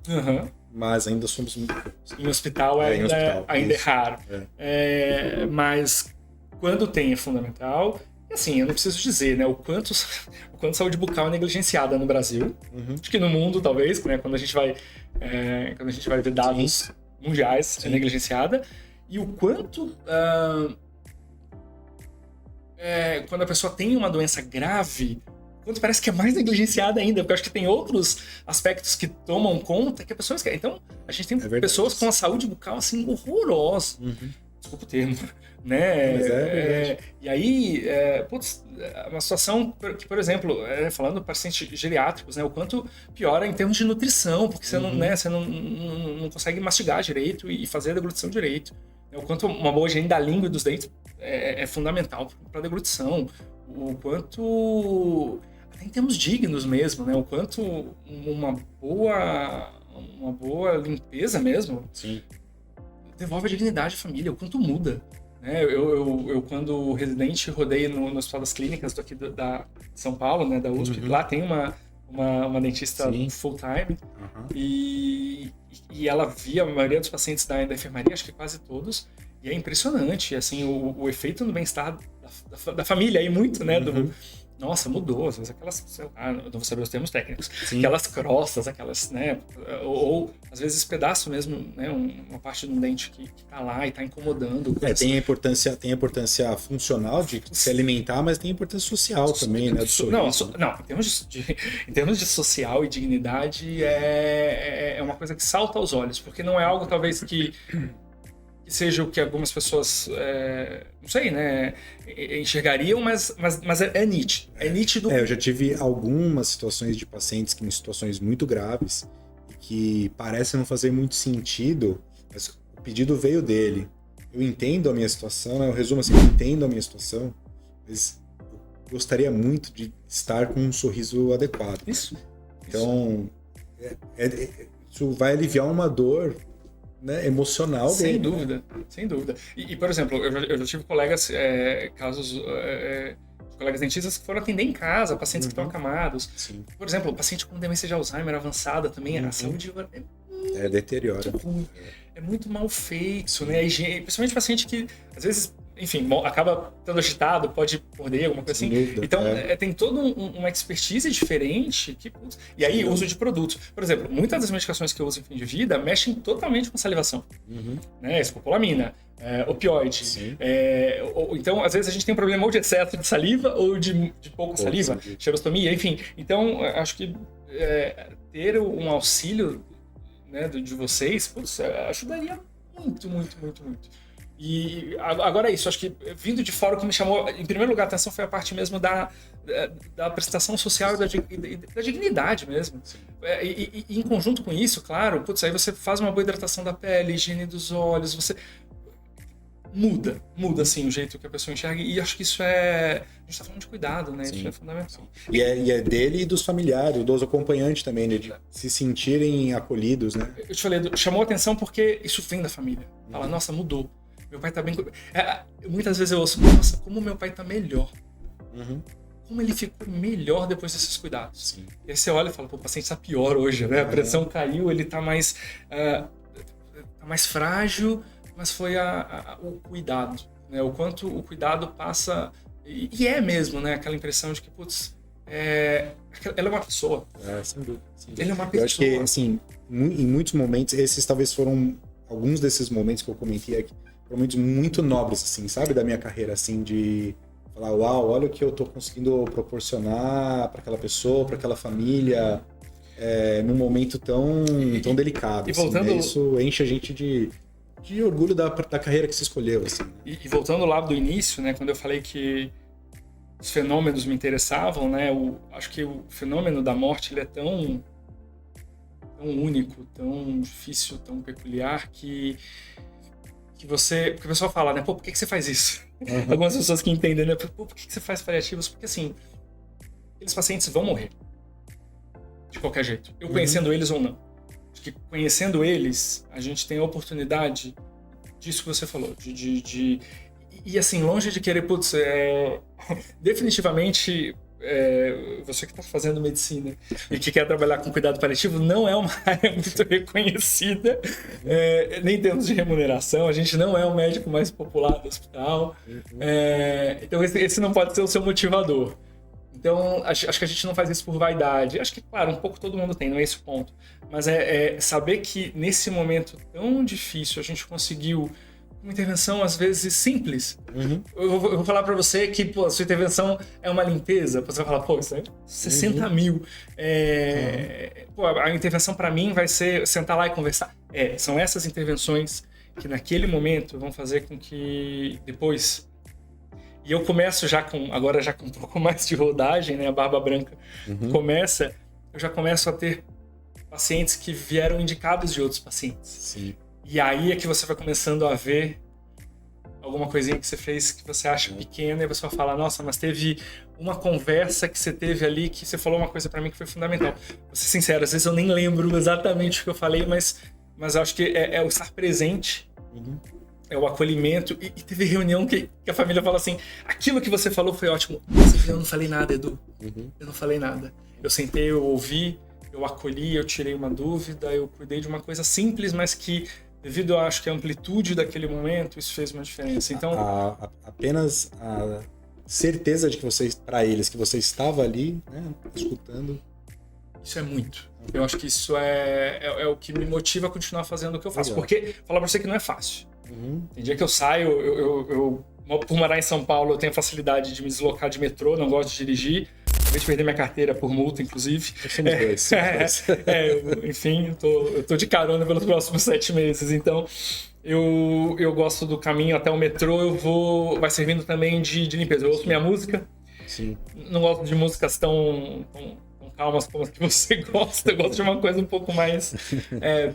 Mas ainda somos muito poucos. Em hospital ainda é raro. Mas quando tem é fundamental. E assim, eu não preciso dizer, né, o quanto saúde bucal é negligenciada no Brasil. Acho que no mundo, talvez, né, quando a gente vai ver dados mundiais, é negligenciada. E o quanto... quando a pessoa tem uma doença grave... Quanto parece que é mais negligenciada ainda, porque eu acho que tem outros aspectos que tomam conta que a pessoa esquece. Então, a gente tem pessoas com a saúde bucal, assim, horrorosa. Desculpa o termo, né? Mas é e aí, uma situação que, por exemplo, falando de pacientes geriátricos, né? O quanto piora em termos de nutrição, porque você, você não consegue mastigar direito e fazer a deglutição direito. O quanto uma boa higiene da língua e dos dentes é fundamental para a deglutição. O quanto, até em termos dignos mesmo, né? O quanto uma boa limpeza mesmo devolve a dignidade à família, o quanto muda. Né? Eu quando residente, rodei no Hospital das Clínicas aqui de São Paulo, né, da USP. Lá tem uma dentista full-time e ela via a maioria dos pacientes da enfermaria, acho que quase todos, e é impressionante, assim, o efeito no bem-estar da família aí muito, né, nossa, mudou, às vezes aquelas, sei lá, não vou saber os termos técnicos, aquelas crostas, aquelas, né, ou às vezes pedaço mesmo, né, uma parte de um dente que tá lá e tá incomodando. Tem a importância funcional de se alimentar, mas tem a importância social também, né, do sorriso. Não, em termos de social e dignidade é uma coisa que salta aos olhos, porque não é algo talvez que seja o que algumas pessoas, não sei, né, enxergariam, mas é nítido. É nítido. Eu já tive algumas situações de pacientes que em situações muito graves e que parecem não fazer muito sentido, mas o pedido veio dele. Eu entendo a minha situação, né? Eu resumo assim, eu entendo a minha situação, mas eu gostaria muito de estar com um sorriso adequado. Isso. Então, isso vai aliviar uma dor, né, emocional sem dele. Dúvida, sem dúvida. E, por exemplo, eu já tive colegas, casos de colegas dentistas que foram atender em casa, pacientes que estão acamados. Sim. Por exemplo, o paciente com demência de Alzheimer avançada também, a saúde deteriora. É muito mal feito, né? A higiene, principalmente paciente que, às vezes, enfim, acaba estando agitado, pode morder, alguma coisa assim. Dúvida, então, tem toda uma expertise diferente. E aí, uso de produtos. Por exemplo, muitas das medicações que eu uso em fim de vida mexem totalmente com salivação. Né? Escopolamina, opioide. Então, às vezes, a gente tem um problema ou de excesso de saliva ou de pouca saliva, xerostomia, enfim. Então, acho que ter um auxílio, né, de vocês, ajudaria muito, muito, muito, muito. E agora é isso, acho que vindo de fora o que me chamou, em primeiro lugar, a atenção foi a parte mesmo da prestação social e da dignidade mesmo. E em conjunto com isso, claro, aí você faz uma boa hidratação da pele, higiene dos olhos, você muda assim o jeito que a pessoa enxerga, e acho que isso a gente tá falando de cuidado, né? Isso é fundamental. E é dele e dos familiares, dos acompanhantes também, né? De se sentirem acolhidos, né? Eu te falei, chamou a atenção porque isso vem da família. Fala, nossa, mudou. Meu pai tá bem... muitas vezes eu ouço, nossa, como meu pai tá melhor. Como ele ficou melhor depois desses cuidados. E aí você olha e fala, pô, o paciente tá pior hoje, né? A pressão caiu, ele tá mais frágil, mas foi o cuidado, né? O quanto o cuidado passa... E é mesmo, né? Aquela impressão de que, putz, ela é uma pessoa. Sem dúvida. Ele é uma pessoa. Eu acho que, assim, em muitos momentos, esses talvez foram alguns desses momentos que eu comentei aqui, foram momentos muito nobres, assim, sabe? Da minha carreira, assim, de falar, uau, olha o que eu tô conseguindo proporcionar para aquela pessoa, para aquela família, num momento tão delicado. E voltando... assim, né? Isso enche a gente de orgulho da carreira que se escolheu, assim. E voltando lá do início, né, quando eu falei que os fenômenos me interessavam, né, acho que o fenômeno da morte, ele é tão único, tão difícil, tão peculiar, que porque o pessoal fala, né, pô, por que você faz isso? Algumas pessoas que entendem, né, pô, por que você faz paliativos? Porque, assim, aqueles pacientes vão morrer, de qualquer jeito, eu conhecendo eles ou não. Acho que conhecendo eles, a gente tem a oportunidade disso que você falou, e assim, longe de querer, putz, definitivamente, você que está fazendo medicina e que quer trabalhar com cuidado paliativo, não é uma área muito reconhecida, nem em termos de remuneração, a gente não é o médico mais popular do hospital, então esse não pode ser o seu motivador. Então, acho que a gente não faz isso por vaidade. Acho que, claro, um pouco todo mundo tem, não é esse o ponto. Mas saber que nesse momento tão difícil a gente conseguiu uma intervenção, às vezes, simples. Eu vou falar pra você que, pô, a sua intervenção é uma limpeza. Você vai falar, pô, isso é 60 mil. Pô, a intervenção pra mim vai ser sentar lá e conversar. São essas intervenções que naquele momento vão fazer com que depois... E eu começo agora já com um pouco mais de rodagem, né? A barba branca começa, eu já começo a ter pacientes que vieram indicados de outros pacientes. Sim. E aí é que você vai começando a ver alguma coisinha que você fez que você acha pequena e você vai falar, nossa, mas teve uma conversa que você teve ali que você falou uma coisa pra mim que foi fundamental. Vou ser sincero, às vezes eu nem lembro exatamente o que eu falei, mas eu acho que é o estar presente, é o acolhimento. E teve reunião que a família fala assim, aquilo que você falou foi ótimo. Eu não falei nada, Edu. Eu não falei nada. Eu sentei, eu ouvi, eu acolhi, eu tirei uma dúvida, eu cuidei de uma coisa simples, mas que devido, eu acho que a amplitude daquele momento, isso fez uma diferença. Então, apenas a certeza de que para eles, que você estava ali, né, escutando. Isso é muito. Eu acho que isso é o que me motiva a continuar fazendo o que eu faço. Legal. Porque, falar pra você que não é fácil. Tem dia que eu saio, eu por morar em São Paulo, eu tenho a facilidade de me deslocar de metrô, não gosto de dirigir. Acabei de perder minha carteira por multa, inclusive. Somos dois. Enfim, eu tô de carona pelos próximos 7 meses. Então, eu gosto do caminho até o metrô. Vai servindo também de limpeza. Eu ouço minha música. Sim. Não gosto de músicas tão calmas como as que você gosta. Eu gosto de uma coisa um pouco mais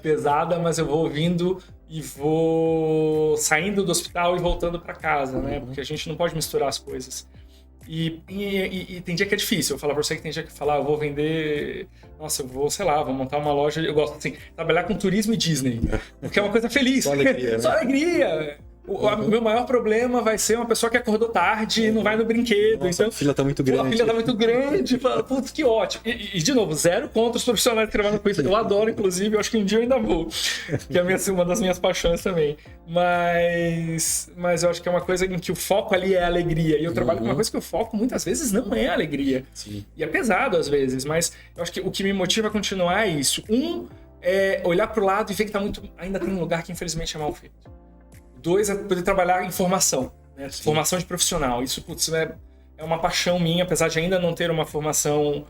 pesada, mas eu vou ouvindo e vou saindo do hospital e voltando para casa, né? Porque a gente não pode misturar as coisas. E tem dia que é difícil. Eu falo pra você que tem dia que falar, eu vou vender... Nossa, eu vou, sei lá, vou montar uma loja... Eu gosto, assim, trabalhar com turismo e Disney. Porque é uma coisa feliz. Só alegria, né? Só alegria. O meu maior problema vai ser uma pessoa que acordou tarde e não vai no brinquedo. Nossa, então, a fila tá muito grande. A fila tá muito grande. Putz, que ótimo. E, de novo, zero contra os profissionais que trabalham com isso. Eu adoro, inclusive. Eu acho que um dia eu ainda vou. Que é uma das minhas paixões também. Mas eu acho que é uma coisa em que o foco ali é a alegria. E eu trabalho com uma coisa que o foco muitas vezes não é a alegria. Sim. E é pesado às vezes. Mas eu acho que o que me motiva a continuar é isso. É olhar pro lado e ver que ainda tem um lugar que infelizmente é mal feito. 2 é poder trabalhar em formação, né? Formação de profissional. Isso, putz, é uma paixão minha, apesar de ainda não ter uma formação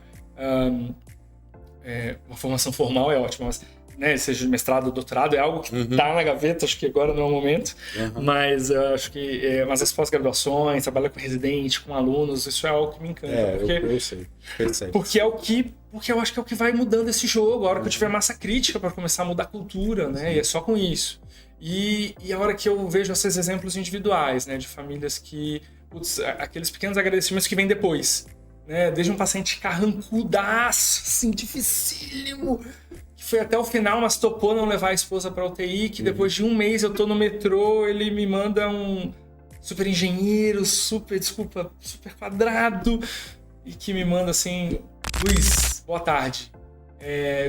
formal, é ótimo, mas, né, seja de mestrado ou doutorado, é algo que tá na gaveta, acho que agora não é o momento, mas eu acho que mas as pós-graduações, trabalhar com residente, com alunos, isso é algo que me encanta. Eu sei. Porque eu acho que é o que vai mudando esse jogo, a hora que eu tiver massa crítica para começar a mudar a cultura, né? E é só com isso. E a hora que eu vejo esses exemplos individuais, né, de famílias que, putz, aqueles pequenos agradecimentos que vêm depois, né, desde um paciente carrancudaço, assim, dificílimo, que foi até o final, mas topou não levar a esposa para UTI, que depois de 1 mês eu tô no metrô, ele me manda um super engenheiro, super quadrado, e que me manda assim, Luiz, boa tarde,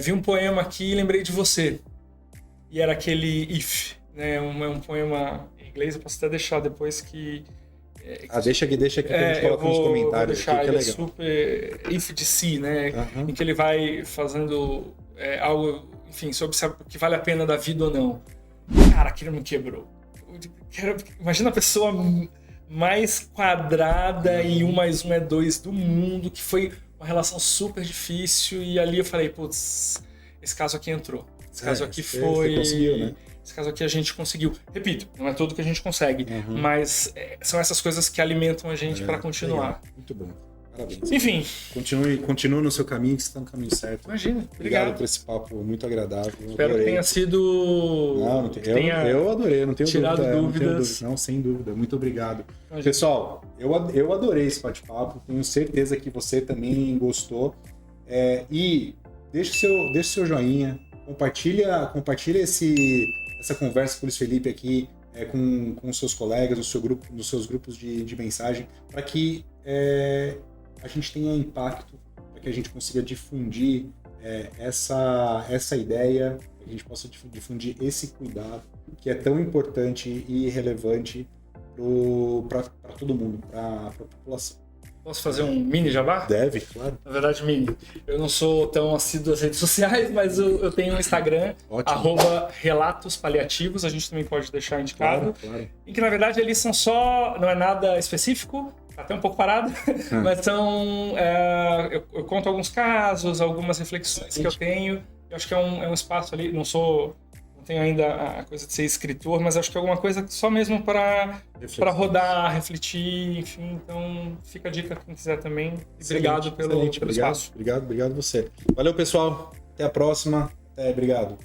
vi um poema aqui e lembrei de você. E era aquele if, né? Um poema em inglês, eu posso até deixar depois que... deixa aqui que a gente coloca nos comentários. Vou deixar aqui, que é legal. Super if de si, né? Em que ele vai fazendo algo, enfim, sobre o que vale a pena da vida ou não. Cara, aquilo me quebrou. Imagina a pessoa mais quadrada e 1 mais 1 é 2 do mundo, que foi uma relação super difícil, e ali eu falei, putz, esse caso aqui entrou. Esse caso aqui foi... conseguiu, né? Esse caso aqui a gente conseguiu. Repito, não é tudo que a gente consegue, mas são essas coisas que alimentam a gente para continuar. Legal. Muito bom. Parabéns. Enfim. Continue no seu caminho, que você está no caminho certo. Imagina. Obrigado por esse papo muito agradável. Espero que tenha sido... Eu adorei, não tenho tirado dúvida. dúvidas. Não, sem dúvida. Muito obrigado. Imagina. Pessoal, eu adorei esse bate-papo. Tenho certeza que você também gostou. E deixe o seu joinha. Compartilha essa conversa com o Luiz Felipe aqui com seus colegas, nos seus grupos de mensagem, para que a gente tenha impacto, para que a gente consiga difundir essa ideia, que a gente possa difundir esse cuidado que é tão importante e relevante para todo mundo, para a população. Posso fazer um mini jabá? Deve, claro. Na verdade, mini. Eu não sou tão assíduo às redes sociais, mas eu tenho um Instagram, @relatospaliativos, a gente também pode deixar indicado. Claro. Em que, na verdade, eles são não é nada específico, tá até um pouco parado, mas são... eu conto alguns casos, algumas reflexões que eu tenho. Eu acho que é um espaço ali, não tenho ainda a coisa de ser escritor, mas acho que é alguma coisa só mesmo para rodar, refletir, enfim. Então, fica a dica quem quiser também. E obrigado pelo espaço. Obrigado você. Valeu, pessoal. Até a próxima. Obrigado.